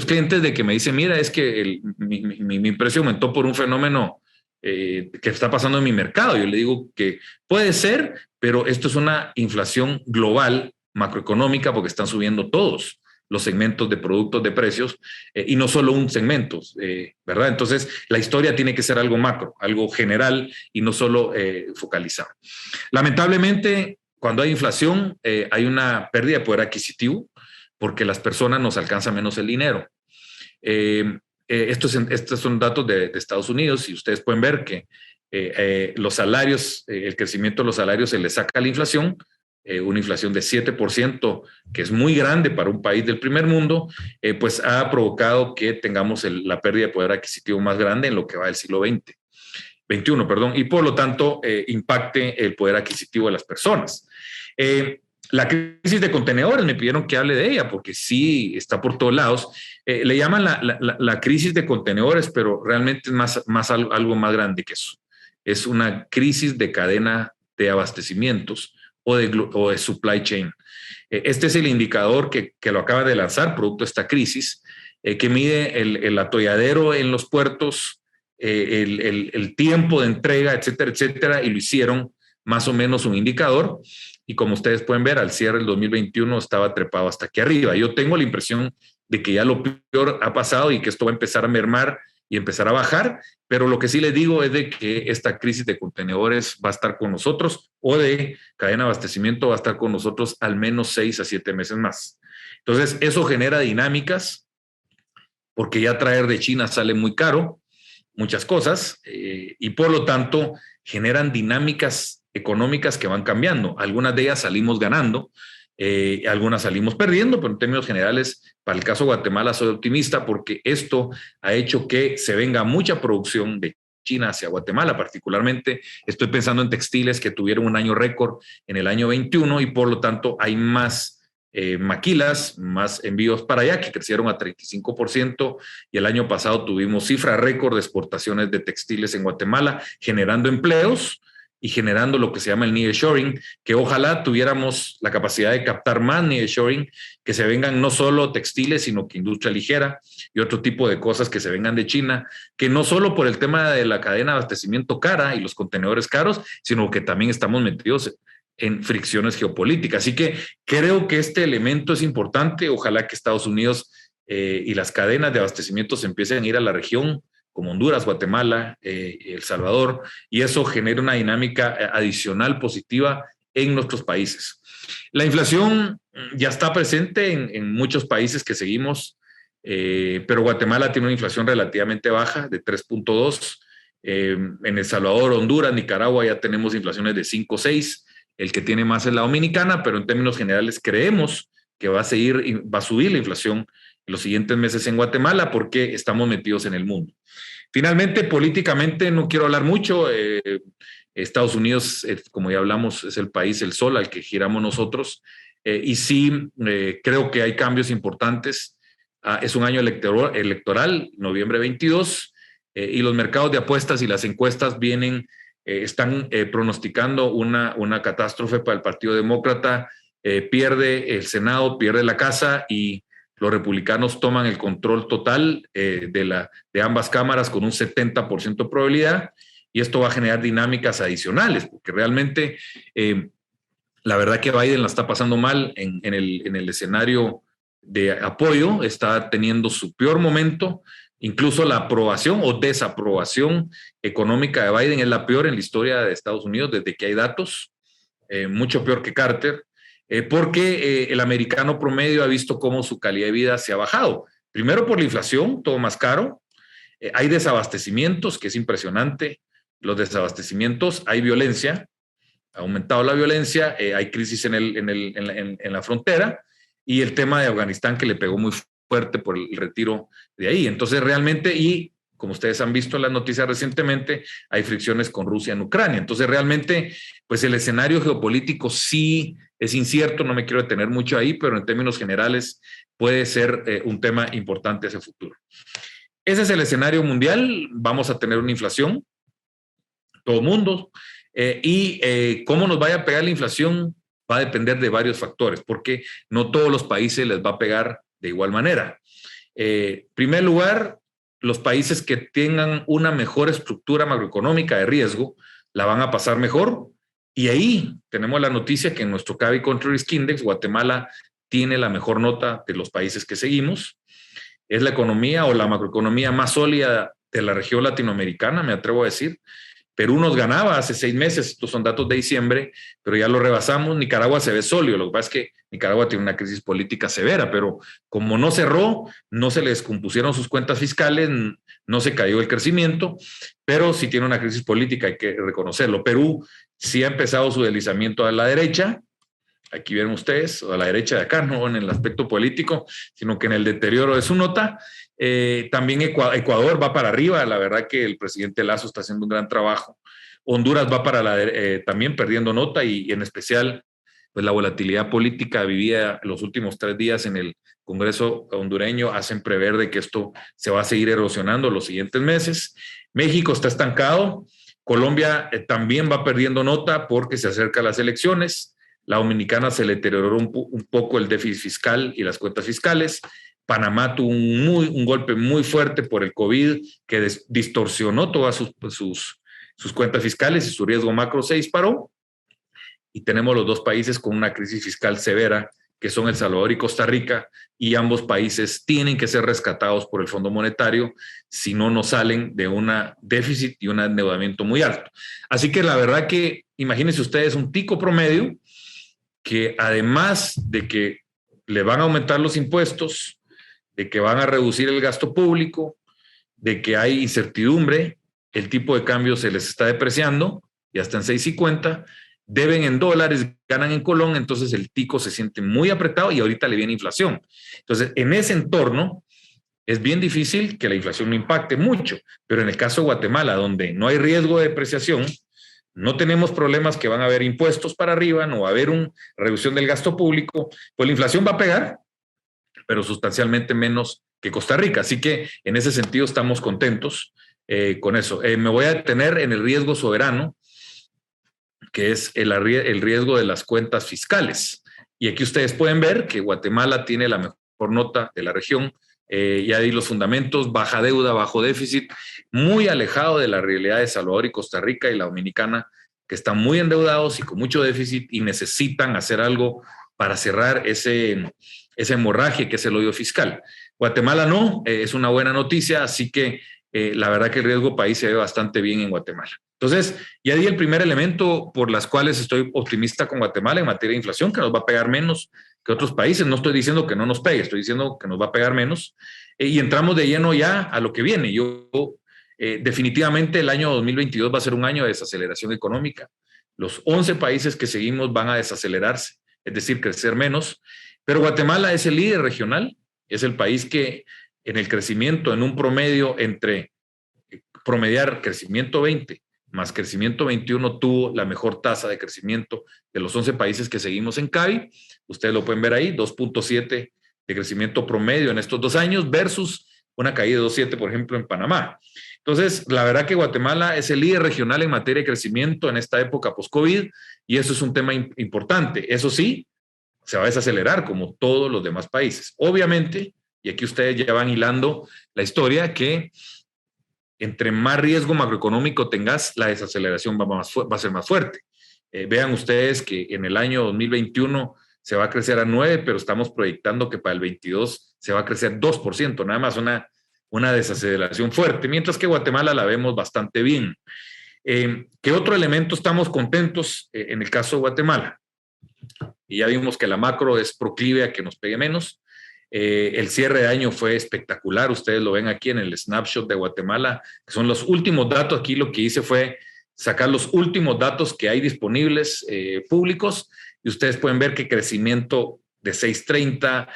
clientes de que me dicen, mira, es que mi precio aumentó por un fenómeno que está pasando en mi mercado. Yo le digo que puede ser, pero esto es una inflación global, macroeconómica, porque están subiendo todos los segmentos de productos de precios y no solo un segmento, ¿verdad? Entonces, la historia tiene que ser algo macro, algo general y no solo focalizado. Lamentablemente, cuando hay inflación, hay una pérdida de poder adquisitivo, porque las personas nos alcanzan menos el dinero. Estos son datos de Estados Unidos y ustedes pueden ver que los salarios, el crecimiento de los salarios se le saca a la inflación, una inflación de 7%, que es muy grande para un país del primer mundo, pues ha provocado que tengamos la pérdida de poder adquisitivo más grande en lo que va del siglo XXI, y por lo tanto impacte el poder adquisitivo de las personas. La crisis de contenedores, me pidieron que hable de ella porque sí está por todos lados. Le llaman la crisis de contenedores, pero realmente es algo más grande que eso. Es una crisis de cadena de abastecimientos o de supply chain. Este es el indicador que lo acaba de lanzar, producto de esta crisis, que mide el atolladero en los puertos, el tiempo de entrega, etcétera, etcétera, y lo hicieron más o menos un indicador. Y como ustedes pueden ver, al cierre del 2021 estaba trepado hasta aquí arriba. Yo tengo la impresión de que ya lo peor ha pasado y que esto va a empezar a mermar y empezar a bajar, pero lo que sí les digo es de que esta crisis de contenedores va a estar con nosotros o de cadena de abastecimiento va a estar con nosotros al menos 6 a 7 meses más. Entonces, eso genera dinámicas porque ya traer de China sale muy caro, muchas cosas, y por lo tanto generan dinámicas económicas que van cambiando. Algunas de ellas salimos ganando, algunas salimos perdiendo, pero en términos generales, para el caso de Guatemala soy optimista porque esto ha hecho que se venga mucha producción de China hacia Guatemala. Particularmente estoy pensando en textiles que tuvieron un año récord en el año 21 y por lo tanto hay más maquilas, más envíos para allá, que crecieron a 35%, y el año pasado tuvimos cifra récord de exportaciones de textiles en Guatemala, generando empleos y generando lo que se llama el nearshoring, que ojalá tuviéramos la capacidad de captar más nearshoring, que se vengan no solo textiles, sino que industria ligera y otro tipo de cosas que se vengan de China, que no solo por el tema de la cadena de abastecimiento cara y los contenedores caros, sino que también estamos metidos en fricciones geopolíticas. Así que creo que este elemento es importante. Ojalá que Estados Unidos y las cadenas de abastecimiento se empiecen a ir a la región, como Honduras, Guatemala, El Salvador, y eso genera una dinámica adicional positiva en nuestros países. La inflación ya está presente en muchos países que seguimos, pero Guatemala tiene una inflación relativamente baja de 3.2. En El Salvador, Honduras, Nicaragua ya tenemos inflaciones de 5.6. El que tiene más es la dominicana, pero en términos generales creemos que va a subir la inflación en los siguientes meses en Guatemala porque estamos metidos en el mundo. Finalmente, políticamente no quiero hablar mucho. Estados Unidos, como ya hablamos, es el país, el sol al que giramos nosotros. Y sí, creo que hay cambios importantes. Es un año electoral, noviembre 22, y los mercados de apuestas y las encuestas están pronosticando una catástrofe para el Partido Demócrata. Pierde el Senado, pierde la Casa y los republicanos toman el control total de ambas cámaras con un 70% de probabilidad, y esto va a generar dinámicas adicionales, porque realmente la verdad que Biden la está pasando mal en el escenario de apoyo, está teniendo su peor momento. Incluso la aprobación o desaprobación económica de Biden es la peor en la historia de Estados Unidos desde que hay datos, mucho peor que Carter, porque el americano promedio ha visto cómo su calidad de vida se ha bajado. Primero por la inflación, todo más caro. Hay desabastecimientos, que es impresionante. Los desabastecimientos, hay violencia, ha aumentado la violencia, hay crisis en la frontera, y el tema de Afganistán que le pegó muy fuerte por el retiro de ahí. Entonces realmente, y como ustedes han visto en las noticias recientemente, hay fricciones con Rusia en Ucrania. Entonces realmente, pues el escenario geopolítico sí es incierto, no me quiero detener mucho ahí, pero en términos generales puede ser un tema importante hacia el futuro. Ese es el escenario mundial. Vamos a tener una inflación, todo el mundo, y cómo nos vaya a pegar la inflación va a depender de varios factores, porque no todos los países les va a pegar de igual manera. En primer lugar, los países que tengan una mejor estructura macroeconómica de riesgo la van a pasar mejor, y ahí tenemos la noticia que en nuestro Cavi Country Risk Index, Guatemala tiene la mejor nota de los países que seguimos. Es la economía o la macroeconomía más sólida de la región latinoamericana, me atrevo a decir. Perú nos ganaba hace 6 meses, estos son datos de diciembre, pero ya lo rebasamos. Nicaragua se ve sólido, lo que pasa es que Nicaragua tiene una crisis política severa, pero como no cerró, no se le descompusieron sus cuentas fiscales, no se cayó el crecimiento, pero sí tiene una crisis política, hay que reconocerlo. Perú sí ha empezado su deslizamiento a la derecha, aquí ven ustedes, o a la derecha de acá, no en el aspecto político, sino que en el deterioro de su nota. También Ecuador va para arriba, la verdad que el presidente Lazo está haciendo un gran trabajo. Honduras va también perdiendo nota, y en especial pues la volatilidad política vivida los últimos 3 días en el Congreso hondureño hacen prever de que esto se va a seguir erosionando los siguientes meses. México está estancado, Colombia también va perdiendo nota porque se acercan las elecciones. La Dominicana se le deterioró un poco el déficit fiscal y las cuentas fiscales. Panamá tuvo un golpe muy fuerte por el COVID que distorsionó todas sus cuentas fiscales y su riesgo macro se disparó. Y tenemos los 2 países con una crisis fiscal severa, que son El Salvador y Costa Rica, y ambos países tienen que ser rescatados por el Fondo Monetario, si no, no salen de un déficit y un endeudamiento muy alto. Así que la verdad que imagínense ustedes un tico promedio que además de que le van a aumentar los impuestos, de que van a reducir el gasto público, de que hay incertidumbre, el tipo de cambio se les está depreciando, ya está en 6.50, deben en dólares, ganan en colón, entonces el tico se siente muy apretado y ahorita le viene inflación. Entonces, en ese entorno, es bien difícil que la inflación no impacte mucho, pero en el caso de Guatemala, donde no hay riesgo de depreciación, no tenemos problemas que van a haber impuestos para arriba, no va a haber una reducción del gasto público, pues la inflación va a pegar, pero sustancialmente menos que Costa Rica. Así que en ese sentido estamos contentos con eso. Me voy a detener en el riesgo soberano, que es el riesgo de las cuentas fiscales. Y aquí ustedes pueden ver que Guatemala tiene la mejor nota de la región. Ya di los fundamentos: baja deuda, bajo déficit, muy alejado de la realidad de Salvador y Costa Rica y la Dominicana, que están muy endeudados y con mucho déficit y necesitan hacer algo para cerrar esa hemorragia que es el hoyo fiscal. Guatemala no, es una buena noticia, así que la verdad que el riesgo país se ve bastante bien en Guatemala. Entonces, ya di el primer elemento por las cuales estoy optimista con Guatemala en materia de inflación, que nos va a pegar menos que otros países. No estoy diciendo que no nos pegue, estoy diciendo que nos va a pegar menos. Y entramos de lleno ya a lo que viene. Definitivamente el año 2022 va a ser un año de desaceleración económica. Los 11 países que seguimos van a desacelerarse, es decir, crecer menos. Pero Guatemala es el líder regional, es el país que en el crecimiento, en un promedio entre promediar crecimiento 20 más crecimiento 21, tuvo la mejor tasa de crecimiento de los 11 países que seguimos en CABI. Ustedes lo pueden ver ahí, 2.7 de crecimiento promedio en estos 2 años versus una caída de 2.7, por ejemplo, en Panamá. Entonces, la verdad que Guatemala es el líder regional en materia de crecimiento en esta época post-COVID, y eso es un tema importante. Eso sí, se va a desacelerar como todos los demás países. Obviamente, y aquí ustedes ya van hilando la historia, que entre más riesgo macroeconómico tengas, la desaceleración va a ser más fuerte. Vean ustedes que en el año 2021 se va a crecer a 9, pero estamos proyectando que para el 22 se va a crecer 2%, nada más una desaceleración fuerte, mientras que Guatemala la vemos bastante bien. ¿Qué otro elemento estamos contentos en el caso de Guatemala? Y ya vimos que la macro es proclive a que nos pegue menos. El cierre de año fue espectacular, ustedes lo ven aquí en el snapshot de Guatemala, que son los últimos datos. Aquí lo que hice fue sacar los últimos datos que hay disponibles públicos, y ustedes pueden ver que crecimiento de 6.30,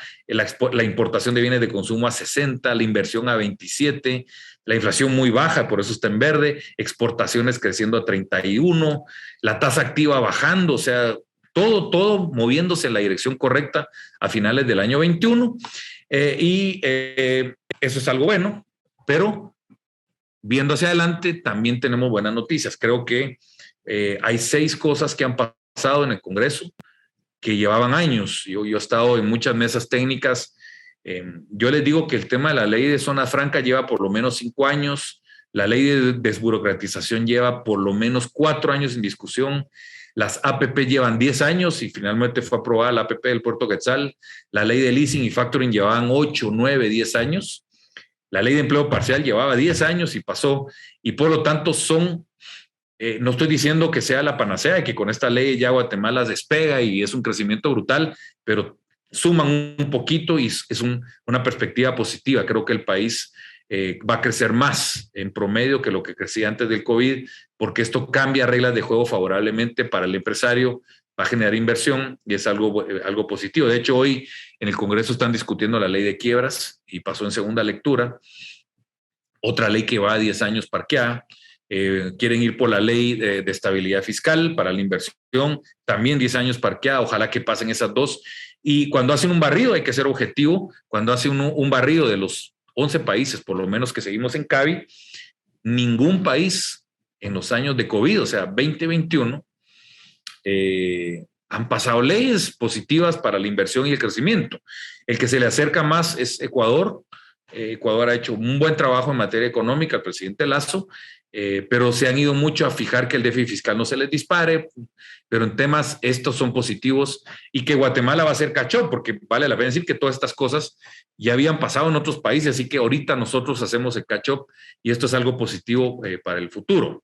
la importación de bienes de consumo a 60, la inversión a 27, la inflación muy baja, por eso está en verde, exportaciones creciendo a 31, la tasa activa bajando, o sea, todo moviéndose en la dirección correcta a finales del año 21, eso es algo bueno, pero viendo hacia adelante también tenemos buenas noticias. Creo que hay 6 cosas que han pasado en el Congreso que llevaban años. Yo he estado en muchas mesas técnicas. Yo les digo que el tema de la ley de zona franca lleva por lo menos 5 años, la ley de desburocratización lleva por lo menos 4 años en discusión. Las APP llevan 10 años y finalmente fue aprobada la APP del Puerto Quetzal. La ley de leasing y factoring llevaban 8, 9, 10 años. La ley de empleo parcial llevaba 10 años y pasó. Y por lo tanto no estoy diciendo que sea la panacea, que con esta ley ya Guatemala despega y es un crecimiento brutal, pero suman un poquito y es una perspectiva positiva. Creo que el país va a crecer más en promedio que lo que crecía antes del COVID, porque esto cambia reglas de juego favorablemente para el empresario, va a generar inversión y es algo positivo. De hecho, hoy en el Congreso están discutiendo la ley de quiebras y pasó en segunda lectura. Otra ley que va a 10 años parqueada. Quieren ir por la ley de estabilidad fiscal para la inversión, también 10 años parqueada. Ojalá que pasen esas 2. Y cuando hacen un barrido, hay que ser objetivo, cuando hacen un barrido de los 11 países, por lo menos que seguimos en CABI, ningún país en los años de COVID, o sea, 2021, han pasado leyes positivas para la inversión y el crecimiento. El que se le acerca más es Ecuador. Ecuador ha hecho un buen trabajo en materia económica, el presidente Lasso, pero se han ido mucho a fijar que el déficit fiscal no se les dispare, pero en temas estos son positivos, y que Guatemala va a ser catch-up, porque vale la pena decir que todas estas cosas ya habían pasado en otros países, así que ahorita nosotros hacemos el catch-up y esto es algo positivo para el futuro.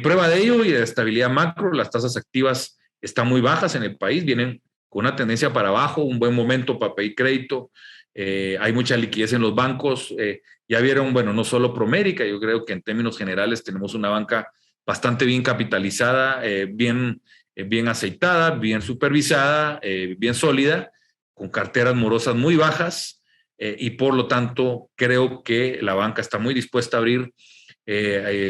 Prueba de ello y de estabilidad macro, las tasas activas están muy bajas en el país, vienen con una tendencia para abajo, un buen momento para pedir crédito. Hay mucha liquidez en los bancos. Ya vieron, bueno, no solo Promérica, yo creo que en términos generales tenemos una banca bastante bien capitalizada, bien aceitada, bien supervisada, bien sólida, con carteras morosas muy bajas, y por lo tanto creo que la banca está muy dispuesta a abrir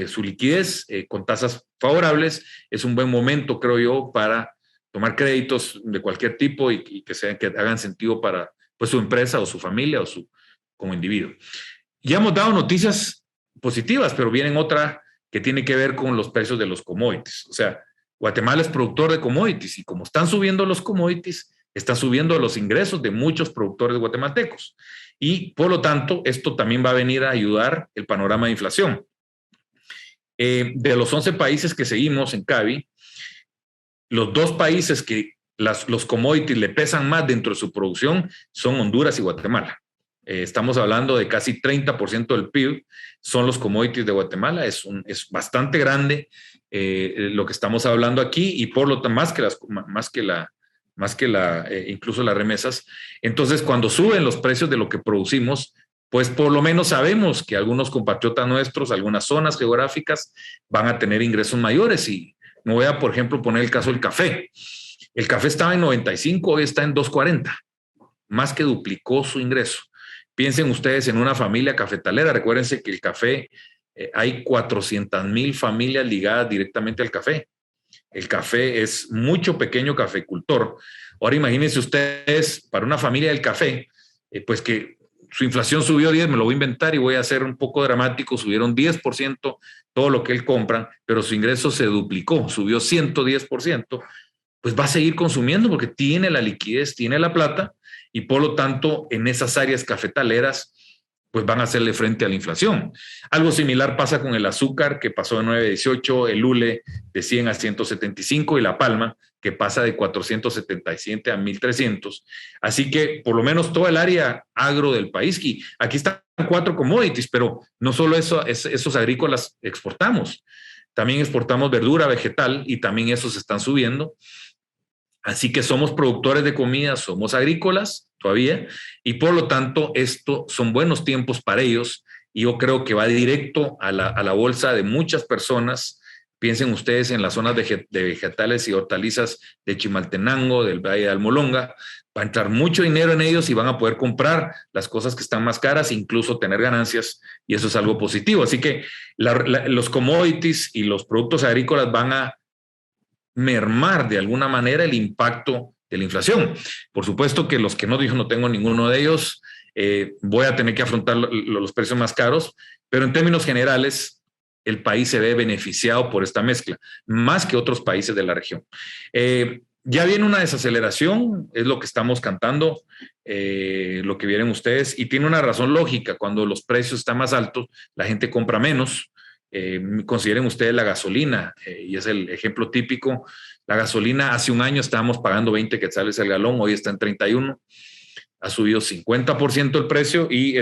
su liquidez con tasas favorables. Es un buen momento, creo yo, para tomar créditos de cualquier tipo y que hagan sentido para pues, su empresa o su familia o como individuo. Ya hemos dado noticias positivas, pero vienen otra que tiene que ver con los precios de los commodities. O sea, Guatemala es productor de commodities y como están subiendo los commodities, están subiendo los ingresos de muchos productores guatemaltecos. Y por lo tanto, esto también va a venir a ayudar el panorama de inflación. De los 11 países que seguimos en CABI, los 2 países que los commodities le pesan más dentro de su producción son Honduras y Guatemala. Estamos hablando de casi 30% del PIB son los commodities de Guatemala. Es bastante grande lo que estamos hablando aquí y por lo tanto más que incluso las remesas. Entonces, cuando suben los precios de lo que producimos, pues por lo menos sabemos que algunos compatriotas nuestros, algunas zonas geográficas van a tener ingresos mayores y me voy a, por ejemplo, poner el caso del café. El café estaba en 95, hoy está en 240, más que duplicó su ingreso. Piensen ustedes en una familia cafetalera. Recuérdense que el café, hay 400,000 familias ligadas directamente al café. El café es mucho pequeño cafecultor. Ahora imagínense ustedes, para una familia del café, pues que su inflación subió 10, me lo voy a inventar y voy a hacer un poco dramático, subieron 10% todo lo que él compra, pero su ingreso se duplicó, subió 110%, pues va a seguir consumiendo porque tiene la liquidez, tiene la plata y por lo tanto en esas áreas cafetaleras pues van a hacerle frente a la inflación. Algo similar pasa con el azúcar, que pasó de 9.18, el hule de 100 a 175 y la palma, que pasa de 477 a 1.300. Así que por lo menos toda el área agro del país, y aquí están 4 commodities, pero no solo eso, esos agrícolas exportamos, también exportamos verdura vegetal y también esos están subiendo. Así que somos productores de comida, somos agrícolas todavía, y por lo tanto, esto son buenos tiempos para ellos, y yo creo que va directo a la bolsa de muchas personas. Piensen ustedes en las zonas de vegetales y hortalizas de Chimaltenango, del Valle de Almolonga, va a entrar mucho dinero en ellos y van a poder comprar las cosas que están más caras, incluso tener ganancias, y eso es algo positivo. Así que los commodities y los productos agrícolas van a mermar de alguna manera el impacto de la inflación. Por supuesto que los que no, yo no tengo ninguno de ellos, voy a tener que afrontar los precios más caros, pero en términos generales el país se ve beneficiado por esta mezcla, más que otros países de la región. Ya viene una desaceleración, es lo que estamos cantando, lo que vienen ustedes, y tiene una razón lógica. Cuando los precios están más altos, la gente compra menos. Consideren ustedes la gasolina, y es el ejemplo típico. La gasolina hace un año estábamos pagando 20 quetzales el galón, hoy está en 31, ha subido 50% el precio y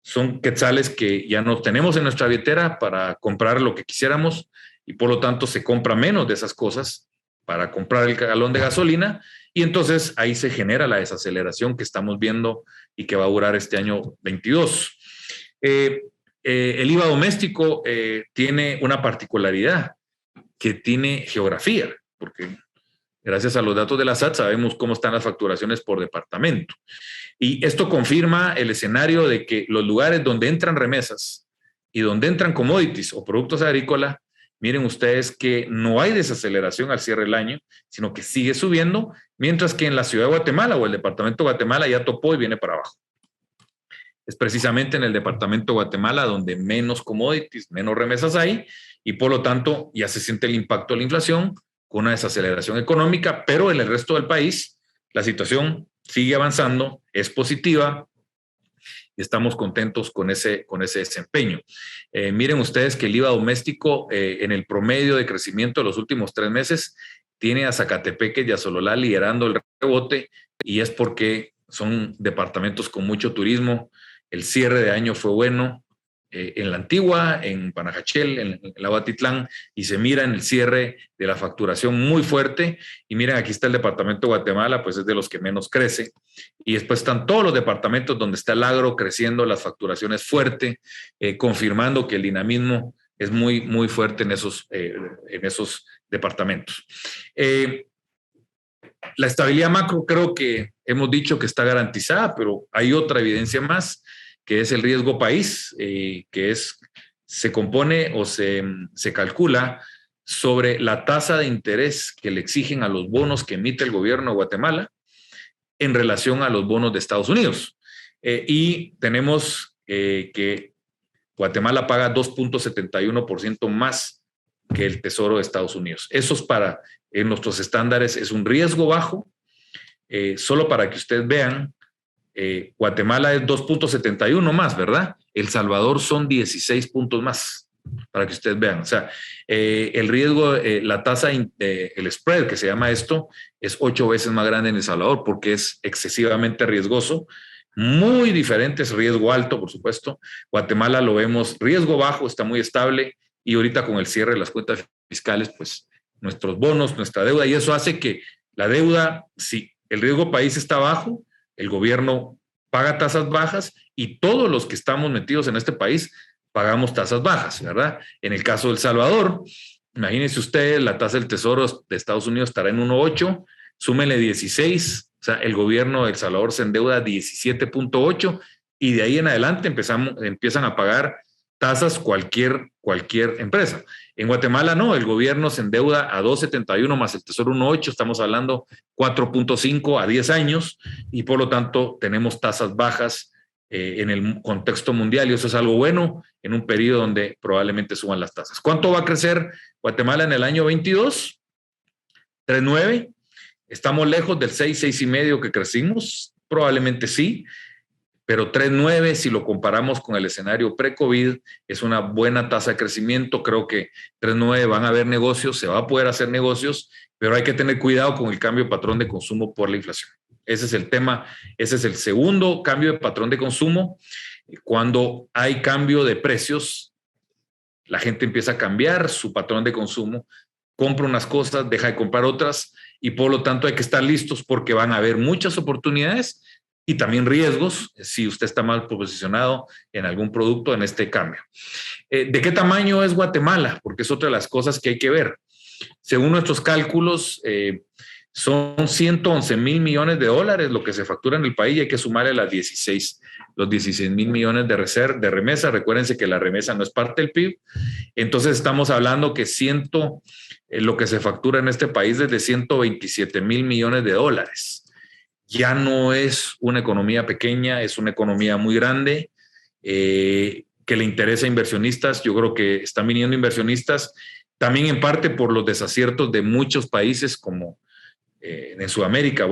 son quetzales que ya no tenemos en nuestra billetera para comprar lo que quisiéramos y por lo tanto se compra menos de esas cosas para comprar el galón de gasolina y entonces ahí se genera la desaceleración que estamos viendo y que va a durar este año 22. El IVA doméstico tiene una particularidad que tiene geografía, porque gracias a los datos de la SAT sabemos cómo están las facturaciones por departamento. Y esto confirma el escenario de que los lugares donde entran remesas y donde entran commodities o productos agrícolas, miren ustedes que no hay desaceleración al cierre del año, sino que sigue subiendo, mientras que en la ciudad de Guatemala o el departamento de Guatemala ya topó y viene para abajo. Es precisamente en el departamento de Guatemala donde menos commodities, menos remesas hay y por lo tanto ya se siente el impacto de la inflación con una desaceleración económica, pero en el resto del país la situación sigue avanzando, es positiva y estamos contentos con ese desempeño. Miren ustedes que el IVA doméstico en el promedio de crecimiento de los últimos 3 meses tiene a Zacatepeque y a Sololá liderando el rebote y es porque son departamentos con mucho turismo. El cierre de año fue bueno en la Antigua, en Panajachel, en la Batitlán, y se mira en el cierre de la facturación muy fuerte. Y miren, aquí está el departamento de Guatemala, pues es de los que menos crece. Y después están todos los departamentos donde está el agro creciendo, las facturaciones fuerte, confirmando que el dinamismo es muy, muy fuerte en esos departamentos. La estabilidad macro creo que hemos dicho que está garantizada, pero hay otra evidencia más, que es el riesgo país, se compone o se calcula sobre la tasa de interés que le exigen a los bonos que emite el gobierno de Guatemala en relación a los bonos de Estados Unidos. Y tenemos que Guatemala paga 2.71% más que el Tesoro de Estados Unidos. Eso es en nuestros estándares, es un riesgo bajo. Solo para que ustedes vean, Guatemala es 2.71 más, ¿verdad? El Salvador son 16 puntos más, para que ustedes vean. O sea, el riesgo, la tasa, el spread que se llama esto, es 8 veces más grande en El Salvador porque es excesivamente riesgoso. Muy diferente, es riesgo alto, por supuesto. Guatemala lo vemos riesgo bajo, está muy estable, y ahorita con el cierre de las cuentas fiscales, pues nuestros bonos, nuestra deuda, y eso hace que la deuda, si el riesgo país está bajo, el gobierno paga tasas bajas y todos los que estamos metidos en este país pagamos tasas bajas, ¿verdad? En el caso de El Salvador, imagínense ustedes, la tasa del Tesoro de Estados Unidos estará en 1.8, súmenle 16, o sea, el gobierno de El Salvador se endeuda 17.8 y de ahí en adelante empiezan a pagar tasas cualquier empresa. En Guatemala no, el gobierno se endeuda a 2.71 más el Tesoro 1.8, estamos hablando 4.5 a 10 años y por lo tanto tenemos tasas bajas en el contexto mundial y eso es algo bueno en un periodo donde probablemente suban las tasas. ¿Cuánto va a crecer Guatemala en el año 22? 3.9. ¿Estamos lejos del 6, 6.5 que crecimos? Probablemente sí, pero 3.9, si lo comparamos con el escenario pre-COVID, es una buena tasa de crecimiento. Creo que 3.9 van a haber negocios, se va a poder hacer negocios, pero hay que tener cuidado con el cambio de patrón de consumo por la inflación. Ese es el tema, ese es el segundo cambio de patrón de consumo. Cuando hay cambio de precios, la gente empieza a cambiar su patrón de consumo, compra unas cosas, deja de comprar otras, y por lo tanto hay que estar listos porque van a haber muchas oportunidades y también riesgos si usted está mal posicionado en algún producto en este cambio. ¿De qué tamaño es Guatemala? Porque es otra de las cosas que hay que ver. Según nuestros cálculos, son 111,000 millones de dólares lo que se factura en el país y hay que sumarle los 16,000 millones de remesa. Recuérdense que la remesa no es parte del PIB. Entonces estamos hablando que lo que se factura en este país es de 127,000 millones de dólares. Ya no es una economía pequeña, es una economía muy grande que le interesa a inversionistas. Yo creo que están viniendo inversionistas también en parte por los desaciertos de muchos países como en Sudamérica,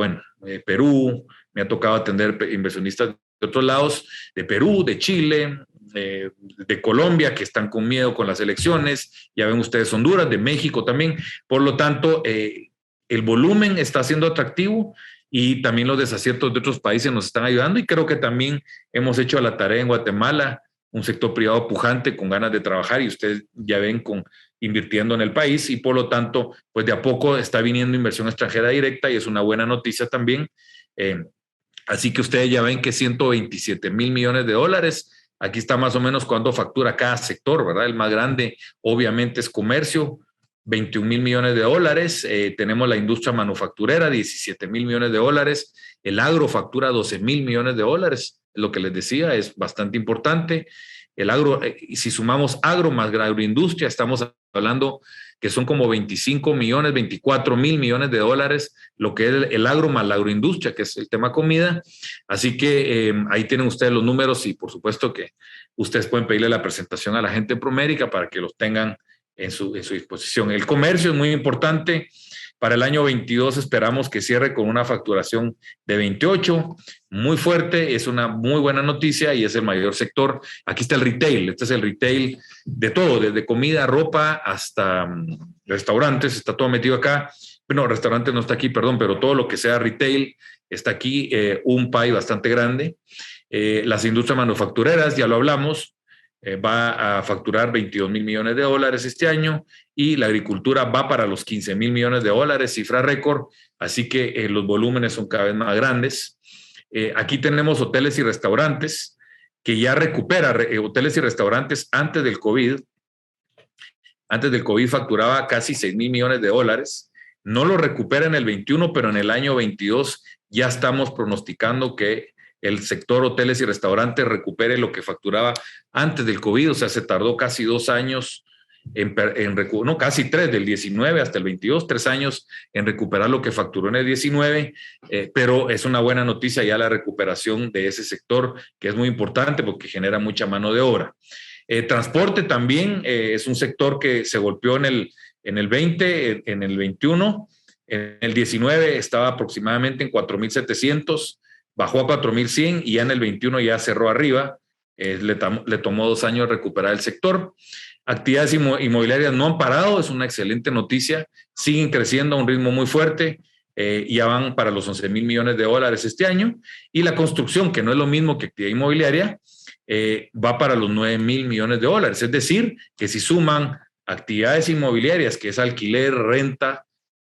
Perú, me ha tocado atender inversionistas de otros lados, de Perú, de Chile, de Colombia, que están con miedo con las elecciones, ya ven ustedes Honduras, de México también. Por lo tanto, el volumen está siendo atractivo y también los desaciertos de otros países nos están ayudando y creo que también hemos hecho la tarea en Guatemala, un sector privado pujante con ganas de trabajar y ustedes ya ven invirtiendo en el país y por lo tanto, pues de a poco está viniendo inversión extranjera directa y es una buena noticia también. Así que ustedes ya ven que 127,000 millones de dólares, aquí está más o menos cuánto factura cada sector, ¿verdad? El más grande obviamente es comercio, 21,000 millones de dólares, tenemos la industria manufacturera, 17,000 millones de dólares, el agro factura 12,000 millones de dólares, lo que les decía es bastante importante. El agro, si sumamos agro más agroindustria, estamos hablando que son como 25 millones, 24,000 millones de dólares, lo que es el agro más la agroindustria, que es el tema comida. Así que ahí tienen ustedes los números y por supuesto que ustedes pueden pedirle la presentación a la gente de Promérica para que los tengan en su disposición. El comercio es muy importante. Para el año 22 esperamos que cierre con una facturación de 28, muy fuerte, es una muy buena noticia y es el mayor sector. Aquí está el retail, este es el retail de todo, desde comida, ropa hasta restaurantes, está todo metido acá. Bueno, restaurantes no está aquí, perdón, pero todo lo que sea retail está aquí, un pie bastante grande. Las industrias manufactureras, ya lo hablamos, va a facturar 22,000 millones de dólares este año y la agricultura va para los 15,000 millones de dólares, cifra récord, así que los volúmenes son cada vez más grandes. Aquí tenemos hoteles y restaurantes que ya recupera, hoteles y restaurantes antes del COVID facturaba casi 6,000 millones de dólares, no lo recupera en el 21, pero en el año 22 ya estamos pronosticando que el sector hoteles y restaurantes recupere lo que facturaba antes del COVID. O sea, se tardó casi 2 años, no, casi 3, del 19 hasta el 22, 3 años en recuperar lo que facturó en el 19, pero es una buena noticia ya la recuperación de ese sector, que es muy importante porque genera mucha mano de obra. Transporte también es un sector que se golpeó en el 20, en el 21, en el 19 estaba aproximadamente en 4.700, bajó a 4.100 y ya en el 21 ya cerró arriba. Le tomó 2 años recuperar el sector. Actividades inmobiliarias no han parado, es una excelente noticia, siguen creciendo a un ritmo muy fuerte, ya van para los 11,000 millones de dólares este año, y la construcción, que no es lo mismo que actividad inmobiliaria, va para los 9,000 millones de dólares, es decir, que si suman actividades inmobiliarias, que es alquiler, renta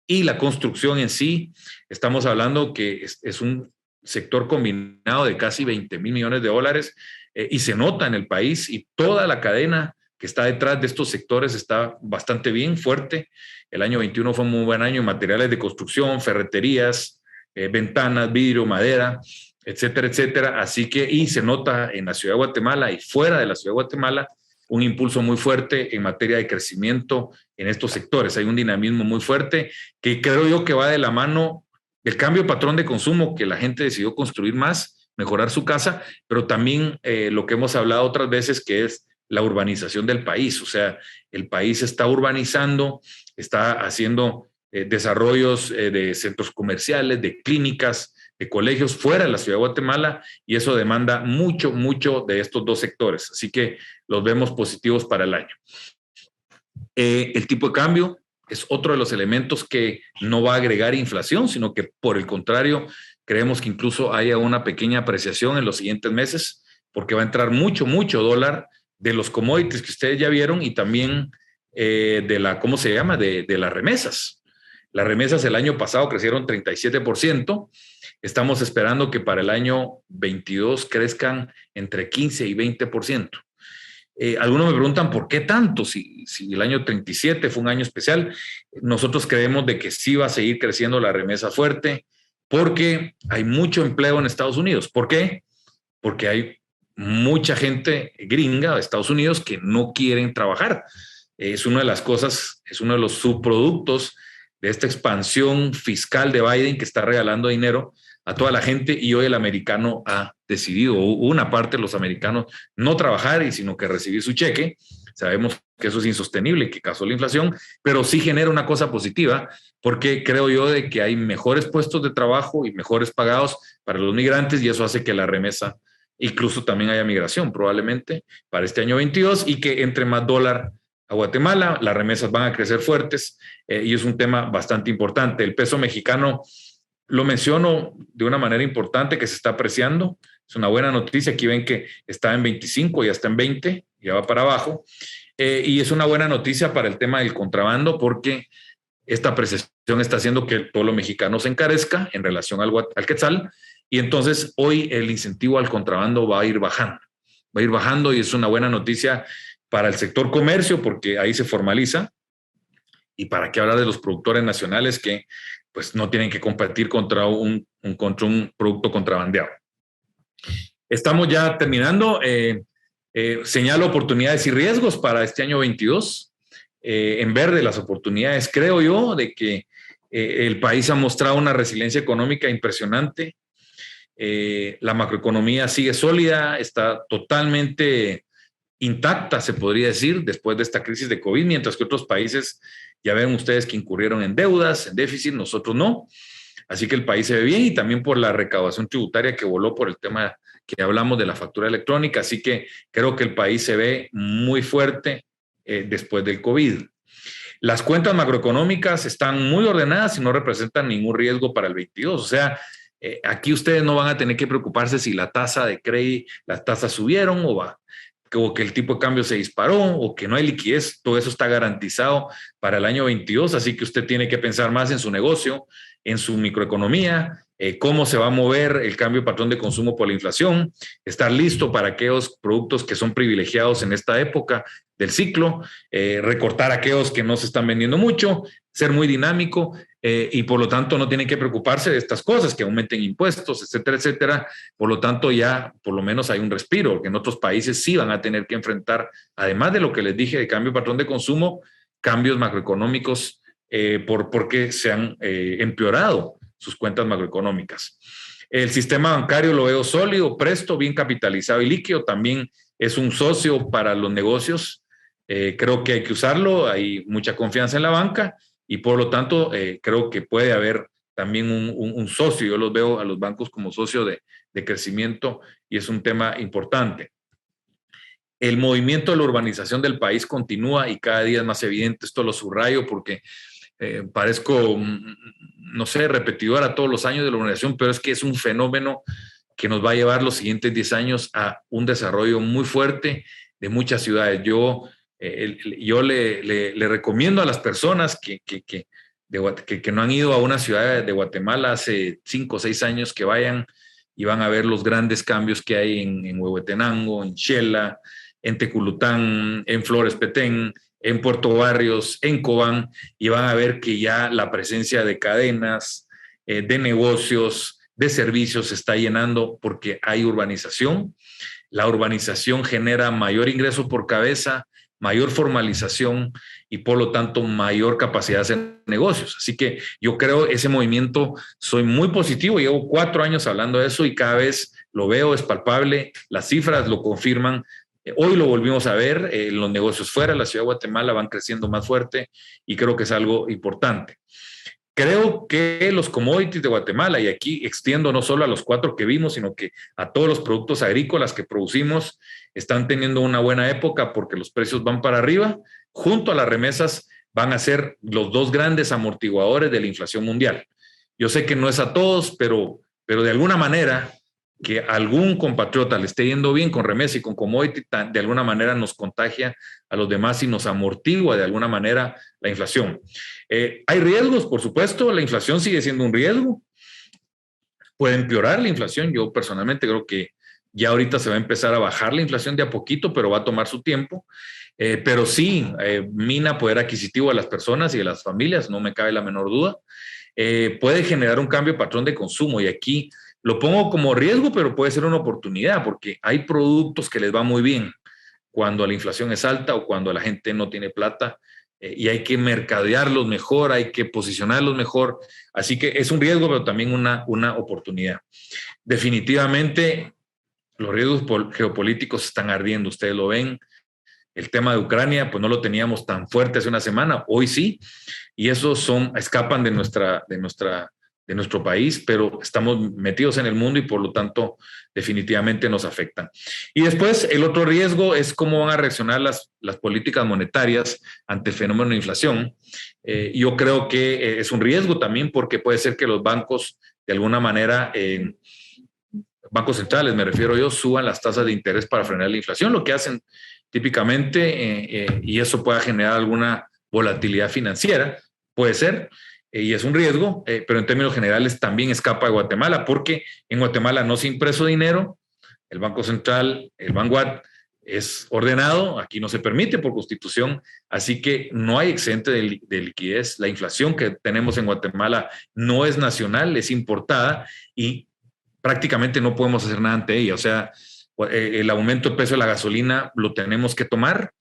y la construcción en sí, estamos hablando que es un sector combinado de casi 20,000 millones de dólares, y se nota en el país, y toda la cadena que está detrás de estos sectores está bastante bien, fuerte. El año 21 fue un muy buen año en materiales de construcción, ferreterías, ventanas, vidrio, madera, etcétera, etcétera. Así que, y se nota en la ciudad de Guatemala y fuera de la ciudad de Guatemala un impulso muy fuerte en materia de crecimiento en estos sectores. Hay un dinamismo muy fuerte que creo yo que va de la mano del cambio de patrón de consumo, que la gente decidió construir más, mejorar su casa, pero también lo que hemos hablado otras veces, que es la urbanización del país. O sea, el país está urbanizando, está haciendo desarrollos de centros comerciales, de clínicas, de colegios fuera de la ciudad de Guatemala, y eso demanda mucho, mucho de estos dos sectores. Así que los vemos positivos para el año. El tipo de cambio es otro de los elementos que no va a agregar inflación, sino que por el contrario, creemos que incluso haya una pequeña apreciación en los siguientes meses, porque va a entrar mucho, mucho dólar de los commodities que ustedes ya vieron, y también de la, ¿cómo se llama? De las remesas. Las remesas el año pasado crecieron 37%. Estamos esperando que para el año 22 crezcan entre 15 y 20%. Algunos me preguntan por qué tanto, si el año 37 fue un año especial. Nosotros creemos de que sí va a seguir creciendo la remesa fuerte, porque hay mucho empleo en Estados Unidos. ¿Por qué? Porque hay mucha gente gringa de Estados Unidos que no quieren trabajar. Es una de las cosas, es uno de los subproductos de esta expansión fiscal de Biden, que está regalando dinero a toda la gente, y hoy el americano ha decidido, una parte de los americanos, no trabajar, y sino que recibir su cheque. Sabemos que eso es insostenible, que causó la inflación, pero sí genera una cosa positiva, porque creo yo de que hay mejores puestos de trabajo y mejores pagados para los migrantes, y eso hace que la remesa, incluso también haya migración probablemente para este año 22, y que entre más dólar a Guatemala, las remesas van a crecer fuertes, y es un tema bastante importante. El peso mexicano lo menciono de una manera importante, que se está apreciando. Es una buena noticia. Aquí ven que está en 25, ya está en 20, ya va para abajo. Y es una buena noticia para el tema del contrabando, porque esta apreciación está haciendo que el pueblo mexicano se encarezca en relación al quetzal, y entonces hoy el incentivo al contrabando va a ir bajando. Va a ir bajando, y es una buena noticia para el sector comercio, porque ahí se formaliza. Y para qué hablar de los productores nacionales, que pues no tienen que competir contra un producto contrabandeado. Estamos ya terminando. Señalo oportunidades y riesgos para este año 22. En verde, las oportunidades, creo yo, de que el país ha mostrado una resiliencia económica impresionante. La macroeconomía sigue sólida, está totalmente intacta, se podría decir, después de esta crisis de COVID, mientras que otros países, ya ven ustedes, que incurrieron en deudas, en déficit, nosotros no. Así que el país se ve bien, y también por la recaudación tributaria que voló por el tema que hablamos de la factura electrónica. Así que creo que el país se ve muy fuerte después del COVID. Las cuentas macroeconómicas están muy ordenadas y no representan ningún riesgo para el 22. O sea, aquí ustedes no van a tener que preocuparse si la tasa de crédito, las tasas subieron o que el tipo de cambio se disparó, o que no hay liquidez. Todo eso está garantizado para el año 22, así que usted tiene que pensar más en su negocio, en su microeconomía, cómo se va a mover el cambio de patrón de consumo por la inflación, estar listo para aquellos productos que son privilegiados en esta época del ciclo, recortar aquellos que no se están vendiendo mucho, ser muy dinámico y por lo tanto no tienen que preocuparse de estas cosas, que aumenten impuestos, etcétera, etcétera. Por lo tanto ya por lo menos hay un respiro, que en otros países sí van a tener que enfrentar, además de lo que les dije de cambio de patrón de consumo, cambios macroeconómicos porque se han empeorado sus cuentas macroeconómicas. El sistema bancario lo veo sólido, presto, bien capitalizado y líquido. También es un socio para los negocios. Creo que hay que usarlo. Hay mucha confianza en la banca y por lo tanto creo que puede haber también un socio. Yo los veo a los bancos como socio de crecimiento y es un tema importante. El movimiento de la urbanización del país continúa y cada día es más evidente. Esto lo subrayo porque parezco, no sé, repetidor a todos los años de la urbanización, pero es que es un fenómeno que nos va a llevar los siguientes 10 años a un desarrollo muy fuerte de muchas ciudades. Yo le recomiendo a las personas que no han ido a una ciudad de Guatemala hace 5 o 6 años que vayan y van a ver los grandes cambios que hay en Huehuetenango, en Xela, en Teculután, en Flores Petén, en Puerto Barrios, en Cobán, y van a ver que ya la presencia de cadenas, de negocios, de servicios se está llenando porque hay urbanización. La urbanización genera mayor ingreso por cabeza, mayor formalización y por lo tanto mayor capacidad de hacer negocios. Así que yo creo ese movimiento, soy muy positivo, llevo 4 años hablando de eso y cada vez lo veo, es palpable, las cifras lo confirman. Hoy lo volvimos a ver, los negocios fuera de la ciudad de Guatemala van creciendo más fuerte y creo que es algo importante. Creo que los commodities de Guatemala, y aquí extiendo no solo a los 4 que vimos, sino que a todos los productos agrícolas que producimos, están teniendo una buena época porque los precios van para arriba. Junto a las remesas van a ser los 2 grandes amortiguadores de la inflación mundial. Yo sé que no es a todos, pero de alguna manera que algún compatriota le esté yendo bien con remesa y con commodity, de alguna manera nos contagia a los demás y nos amortigua de alguna manera la inflación. Hay riesgos, por supuesto, la inflación sigue siendo un riesgo. Puede empeorar la inflación. Yo personalmente creo que ya ahorita se va a empezar a bajar la inflación de a poquito, pero va a tomar su tiempo. Pero sí, mina poder adquisitivo a las personas y a las familias, no me cabe la menor duda. Puede generar un cambio de patrón de consumo y aquí lo pongo como riesgo, pero puede ser una oportunidad porque hay productos que les va muy bien cuando la inflación es alta o cuando la gente no tiene plata y hay que mercadearlos mejor, hay que posicionarlos mejor. Así que es un riesgo, pero también una oportunidad. Definitivamente, los riesgos geopolíticos están ardiendo, ustedes lo ven. El tema de Ucrania, pues no lo teníamos tan fuerte hace una semana, hoy sí, y esos escapan de nuestro país, pero estamos metidos en el mundo y por lo tanto definitivamente nos afectan. Y después el otro riesgo es cómo van a reaccionar las políticas monetarias ante el fenómeno de inflación. Yo creo que es un riesgo también porque puede ser que los bancos de alguna manera, bancos centrales me refiero yo, suban las tasas de interés para frenar la inflación, lo que hacen típicamente, y eso pueda generar alguna volatilidad financiera, puede ser, y es un riesgo, pero en términos generales también escapa de Guatemala, porque en Guatemala no se ha impreso dinero, el Banco Central, el Banguat, es ordenado, aquí no se permite por constitución, así que no hay excedente de liquidez. La inflación que tenemos en Guatemala no es nacional, es importada y prácticamente no podemos hacer nada ante ella. O sea, el aumento del precio de la gasolina lo tenemos que tomar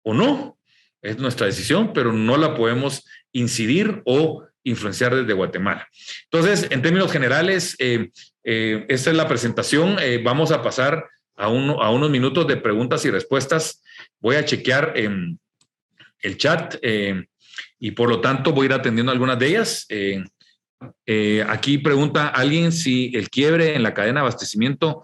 o no, es nuestra decisión, pero no la podemos incidir o influenciar desde Guatemala. Entonces, en términos generales, esta es la presentación. Vamos a pasar a unos minutos de preguntas y respuestas. Voy a chequear el chat y por lo tanto voy a ir atendiendo algunas de ellas. Aquí pregunta alguien si el quiebre en la cadena de abastecimiento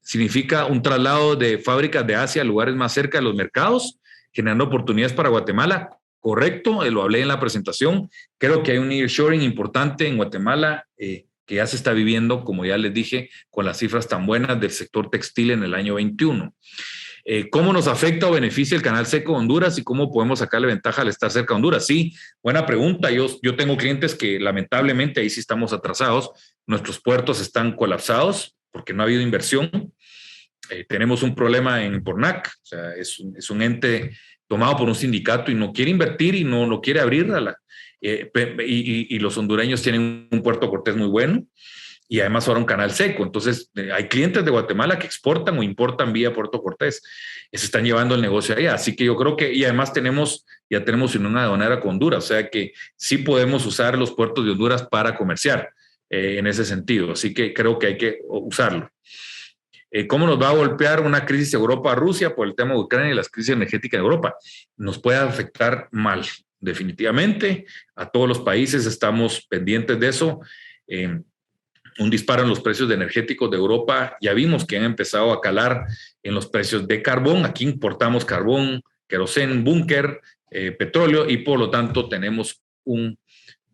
significa un traslado de fábricas de Asia a lugares más cerca de los mercados, generando oportunidades para Guatemala. Correcto, lo hablé en la presentación. Creo que hay un nearshoring importante en Guatemala que ya se está viviendo, como ya les dije, con las cifras tan buenas del sector textil en el año 21. ¿Cómo nos afecta o beneficia el canal seco de Honduras y cómo podemos sacarle ventaja al estar cerca de Honduras? Sí, buena pregunta. Yo tengo clientes que lamentablemente ahí sí estamos atrasados. Nuestros puertos están colapsados porque no ha habido inversión. Tenemos un problema en Pornac, o sea, es un ente tomado por un sindicato y no quiere invertir y no lo quiere abrir. Y los hondureños tienen un Puerto Cortés muy bueno y además ahora un canal seco. Entonces, hay clientes de Guatemala que exportan o importan vía Puerto Cortés. Se están llevando el negocio allá. Así que yo creo que, y además ya tenemos una aduanera con Honduras, o sea que sí podemos usar los puertos de Honduras para comerciar en ese sentido. Así que creo que hay que usarlo. ¿Cómo nos va a golpear una crisis Europa-Rusia por el tema de Ucrania y las crisis energéticas de Europa? Nos puede afectar mal, definitivamente. A todos los países estamos pendientes de eso. Un disparo en los precios de energéticos de Europa. Ya vimos que han empezado a calar en los precios de carbón. Aquí importamos carbón, querosén, búnker, petróleo y por lo tanto tenemos un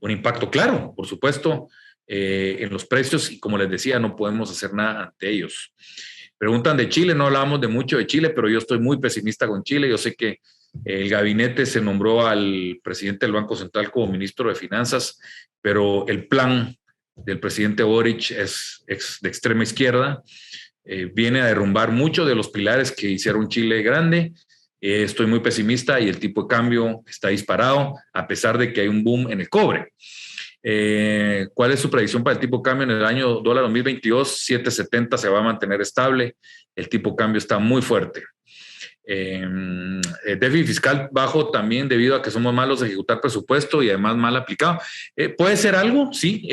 impacto claro, por supuesto, en los precios y como les decía, no podemos hacer nada ante ellos. Preguntan de Chile, no hablamos de mucho de Chile, pero yo estoy muy pesimista con Chile. Yo sé que el gabinete se nombró al presidente del Banco Central como ministro de Finanzas, pero el plan del presidente Boric es de extrema izquierda, viene a derrumbar muchos de los pilares que hicieron Chile grande. Estoy muy pesimista y el tipo de cambio está disparado, a pesar de que hay un boom en el cobre. ¿Cuál es su predicción para el tipo de cambio en el año dólar 2022? 7.70 se va a mantener estable. El tipo de cambio está muy fuerte. El déficit fiscal bajo también debido a que somos malos de ejecutar presupuesto y además mal aplicado. ¿Puede ser algo? Sí.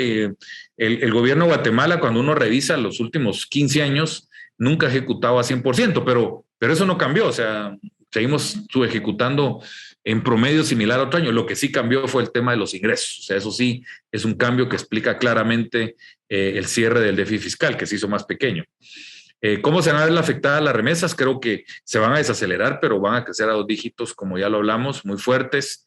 El gobierno de Guatemala, cuando uno revisa los últimos 15 años, nunca ha ejecutado a 100%, pero eso no cambió. O sea, seguimos ejecutando en promedio similar a otro año. Lo que sí cambió fue el tema de los ingresos. O sea, eso sí es un cambio que explica claramente el cierre del déficit fiscal, que se hizo más pequeño. ¿Cómo se van a ver afectadas las remesas? Creo que se van a desacelerar, pero van a crecer a 2 dígitos, como ya lo hablamos, muy fuertes.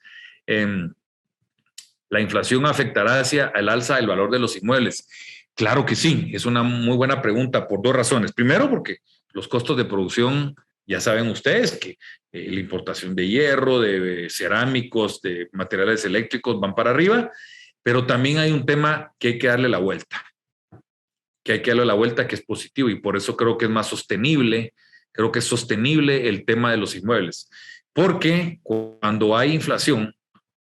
¿La inflación afectará hacia el alza del valor de los inmuebles? Claro que sí, es una muy buena pregunta por 2 razones. Primero, porque los costos de producción, ya saben ustedes que la importación de hierro, de cerámicos, de materiales eléctricos van para arriba, pero también hay un tema que hay que darle la vuelta. Que es positivo y por eso creo que es más sostenible, creo que es sostenible el tema de los inmuebles, porque cuando hay inflación,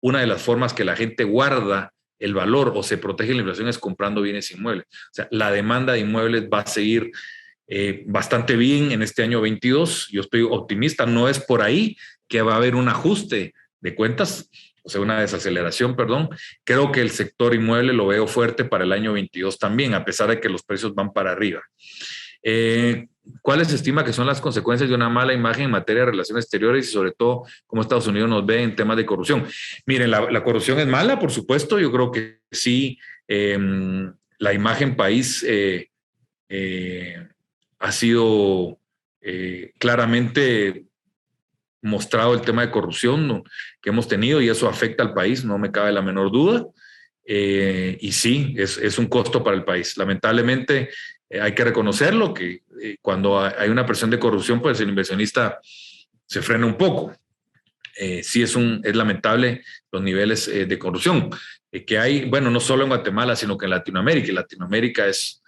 una de las formas que la gente guarda el valor o se protege la inflación es comprando bienes inmuebles. O sea, la demanda de inmuebles va a seguir bastante bien en este año 22. Yo estoy optimista, no es por ahí que va a haber un ajuste de cuentas, o sea, una desaceleración, perdón. Creo que el sector inmueble lo veo fuerte para el año 22 también, a pesar de que los precios van para arriba. ¿Cuáles se estima que son las consecuencias de una mala imagen en materia de relaciones exteriores y sobre todo cómo Estados Unidos nos ve en temas de corrupción? Miren, la corrupción es mala, por supuesto. Yo creo que sí, la imagen país ha sido claramente mostrado el tema de corrupción, ¿no?, que hemos tenido y eso afecta al país, no me cabe la menor duda. Y sí, es un costo para el país. Lamentablemente hay que reconocerlo, que cuando hay una presión de corrupción, pues el inversionista se frena un poco. Sí es lamentable los niveles de corrupción que hay, bueno, no solo en Guatemala, sino que en Latinoamérica. Y Latinoamérica es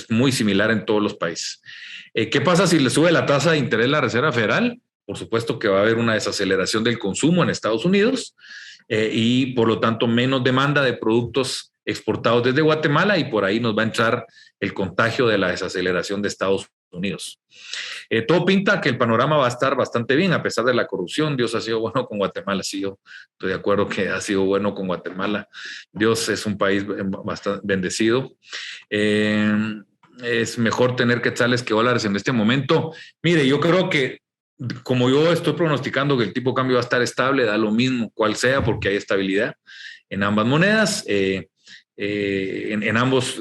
muy similar en todos los países. ¿Qué pasa si le sube la tasa de interés la Reserva Federal? Por supuesto que va a haber una desaceleración del consumo en Estados Unidos y por lo tanto menos demanda de productos exportados desde Guatemala y por ahí nos va a entrar el contagio de la desaceleración de Estados Unidos. Todo pinta que el panorama va a estar bastante bien a pesar de la corrupción. Dios ha sido bueno con Guatemala, sí, yo estoy de acuerdo que ha sido bueno con Guatemala. Dios es un país bastante bendecido. Es mejor tener quetzales que dólares en este momento. Mire, yo creo que como yo estoy pronosticando que el tipo de cambio va a estar estable, da lo mismo cual sea porque hay estabilidad en ambas monedas. En ambas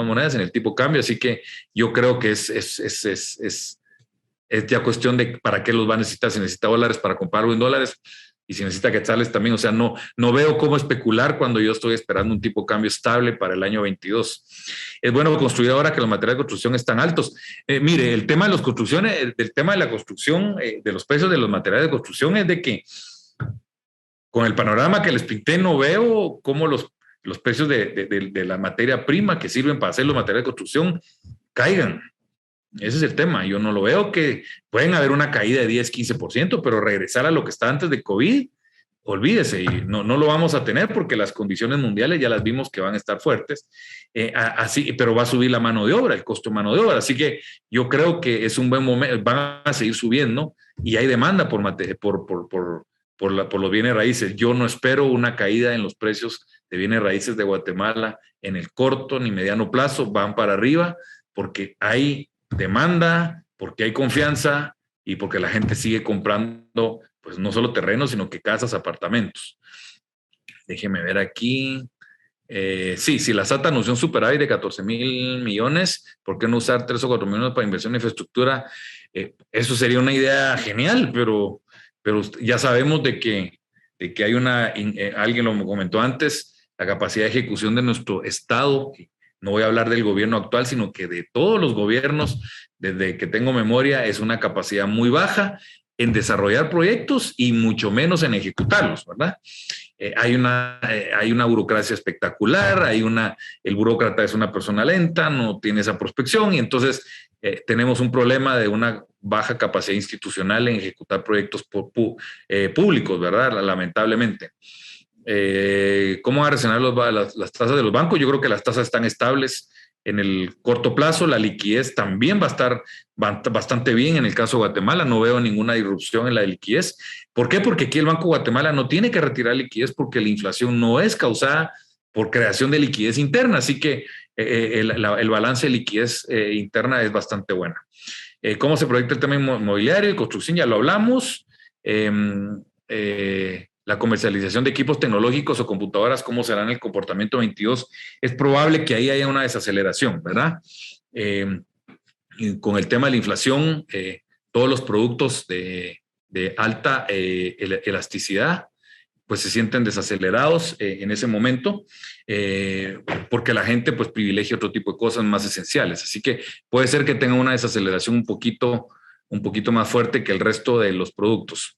monedas, en el tipo de cambio, así que yo creo que es ya cuestión de para qué los va a necesitar. Si necesita dólares para comprarlo en dólares, y si necesita quetzales también. O sea, no veo cómo especular cuando yo estoy esperando un tipo de cambio estable para el año 22. Es bueno construir ahora que los materiales de construcción están altos. Mire, el tema de las construcciones, el tema de la construcción, de los precios de los materiales de construcción es de que con el panorama que les pinté no veo cómo los precios de la materia prima que sirven para hacer los materiales de construcción caigan. Ese es el tema. Yo no lo veo, que pueden haber una caída de 10, 15%, pero regresar a lo que está antes de COVID, olvídese, y no lo vamos a tener porque las condiciones mundiales ya las vimos que van a estar fuertes, así, pero va a subir la mano de obra, el costo de mano de obra. Así que yo creo que es un buen momento, van a seguir subiendo y hay demanda por los bienes raíces. Yo no espero una caída en los precios de bienes raíces de Guatemala en el corto ni mediano plazo, van para arriba porque hay demanda, porque hay confianza y porque la gente sigue comprando, pues no solo terrenos, sino que casas, apartamentos. Déjeme ver aquí. Si la SAT anunció un superávit de 14,000 millones, ¿por qué no usar 3 o 4 millones para inversión en infraestructura? Eso sería una idea genial, pero ya sabemos de que hay alguien lo comentó antes, la capacidad de ejecución de nuestro Estado. No voy a hablar del gobierno actual, sino que de todos los gobiernos, desde que tengo memoria, es una capacidad muy baja en desarrollar proyectos y mucho menos en ejecutarlos, ¿verdad? Hay una burocracia espectacular, el burócrata es una persona lenta, no tiene esa prospección y entonces tenemos un problema de una baja capacidad institucional en ejecutar proyectos públicos, ¿verdad? Lamentablemente. ¿Cómo van a reaccionar las tasas de los bancos? Yo creo que las tasas están estables en el corto plazo. La liquidez también va a estar bastante bien en el caso de Guatemala. No veo ninguna disrupción en la liquidez. ¿Por qué? Porque aquí el Banco de Guatemala no tiene que retirar liquidez porque la inflación no es causada por creación de liquidez interna. Así que el balance de liquidez interna es bastante buena. ¿Cómo se proyecta el tema inmobiliario y construcción? Ya lo hablamos. La comercialización de equipos tecnológicos o computadoras, ¿cómo será en el comportamiento 22? Es probable que ahí haya una desaceleración, ¿verdad? Y con el tema de la inflación, todos los productos de alta elasticidad, pues se sienten desacelerados en ese momento, porque la gente pues privilegia otro tipo de cosas más esenciales. Así que puede ser que tenga una desaceleración un poquito más fuerte que el resto de los productos.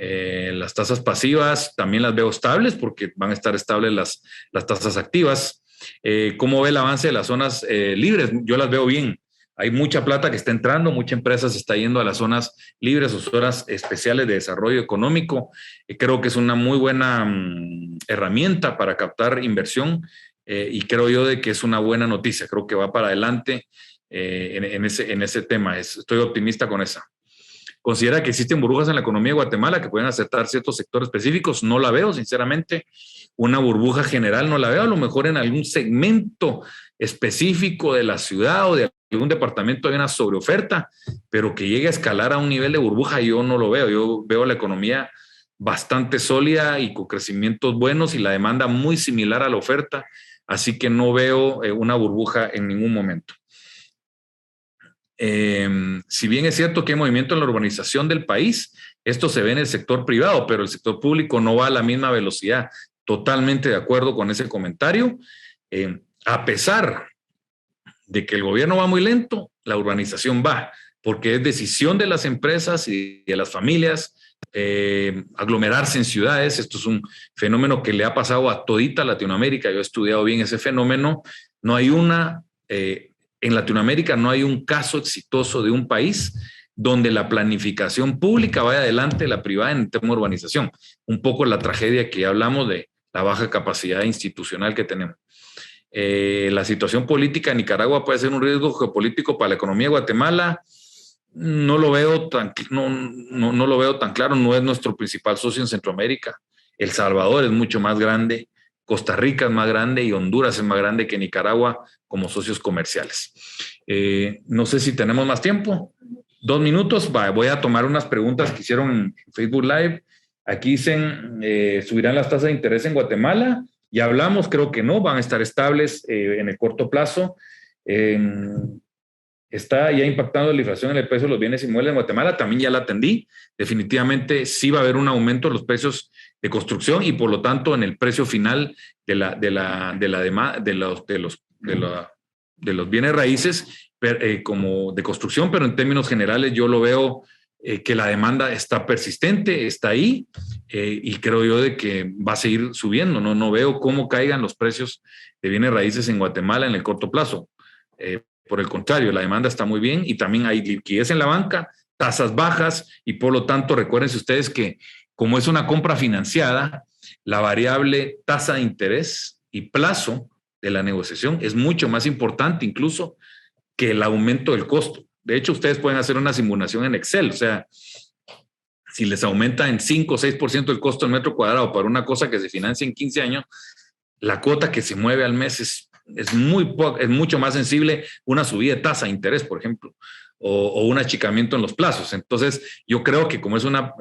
Las tasas pasivas también las veo estables porque van a estar estables las tasas activas. ¿Cómo ve el avance de las zonas libres? Yo las veo bien. Hay mucha plata que está entrando, mucha empresa se está yendo a las zonas libres o zonas especiales de desarrollo económico. Creo que es una muy buena herramienta para captar inversión y creo yo de que es una buena noticia. Creo que va para adelante en ese tema. Estoy optimista con esa. ¿Considera que existen burbujas en la economía de Guatemala que pueden afectar ciertos sectores específicos? No la veo, sinceramente. Una burbuja general no la veo. A lo mejor en algún segmento específico de la ciudad o de algún departamento hay una sobreoferta, pero que llegue a escalar a un nivel de burbuja yo no lo veo. Yo veo la economía bastante sólida y con crecimientos buenos y la demanda muy similar a la oferta. Así que no veo una burbuja en ningún momento. Si bien es cierto que hay movimiento en la urbanización del país, esto se ve en el sector privado, pero el sector público no va a la misma velocidad. Totalmente de acuerdo con ese comentario. A pesar de que el gobierno va muy lento, la urbanización va, porque es decisión de las empresas y de las familias aglomerarse en ciudades. Esto es un fenómeno que le ha pasado a todita Latinoamérica. Yo he estudiado bien ese fenómeno. No hay en Latinoamérica no hay un caso exitoso de un país donde la planificación pública vaya adelante de la privada en el tema de urbanización. Un poco la tragedia que hablamos de la baja capacidad institucional que tenemos. La situación política en Nicaragua puede ser un riesgo geopolítico para la economía de Guatemala. No lo veo tan claro. No es nuestro principal socio en Centroamérica. El Salvador es mucho más grande. Costa Rica es más grande y Honduras es más grande que Nicaragua como socios comerciales. No sé si tenemos más tiempo. 2 minutos. Voy a tomar unas preguntas que hicieron en Facebook Live. Aquí dicen, ¿subirán las tasas de interés en Guatemala? Ya hablamos, creo que no, van a estar estables en el corto plazo. está ya impactando la inflación en el precio de los bienes inmuebles en Guatemala. También ya la atendí. Definitivamente sí va a haber un aumento en los precios de construcción y por lo tanto en el precio final de los bienes raíces como de construcción, pero en términos generales yo lo veo que la demanda está persistente, está ahí y creo yo de que va a seguir subiendo. No veo cómo caigan los precios de bienes raíces en Guatemala en el corto plazo. Por el contrario, la demanda está muy bien y también hay liquidez en la banca, tasas bajas y por lo tanto recuérdense ustedes que como es una compra financiada, la variable tasa de interés y plazo de la negociación es mucho más importante incluso que el aumento del costo. De hecho, ustedes pueden hacer una simulación en Excel, o sea, si les aumenta en 5 o 6% el costo del metro cuadrado para una cosa que se financia en 15 años, la cuota que se mueve al mes es mucho más sensible una subida de tasa de interés, por ejemplo, o un achicamiento en los plazos. Entonces, yo creo que como es una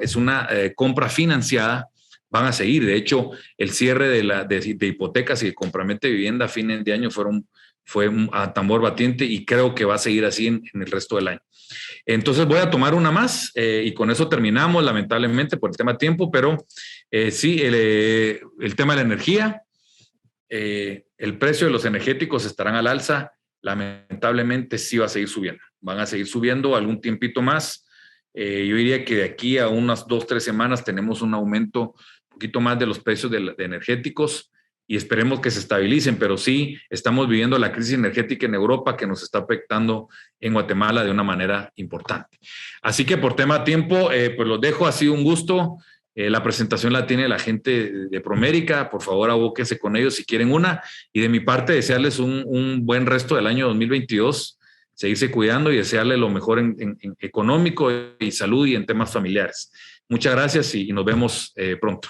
compra financiada, van a seguir. De hecho, el cierre de hipotecas y de compraventa de vivienda a fines de año fue a tambor batiente y creo que va a seguir así en el resto del año. Entonces voy a tomar una más y con eso terminamos, lamentablemente por el tema de tiempo, pero sí, el tema de la energía, el precio de los energéticos estarán al alza, lamentablemente sí va a seguir subiendo, van a seguir subiendo algún tiempito más. Yo diría que de aquí a unas 2-3 semanas tenemos un aumento un poquito más de los precios de energéticos y esperemos que se estabilicen, pero sí estamos viviendo la crisis energética en Europa que nos está afectando en Guatemala de una manera importante. Así que por tema de tiempo, pues los dejo, ha sido un gusto. La presentación la tiene la gente de Promérica, por favor abóquense con ellos si quieren una, y de mi parte desearles un buen resto del año 2022, seguirse cuidando y desearles lo mejor en económico y salud y en temas familiares. Muchas gracias y nos vemos pronto.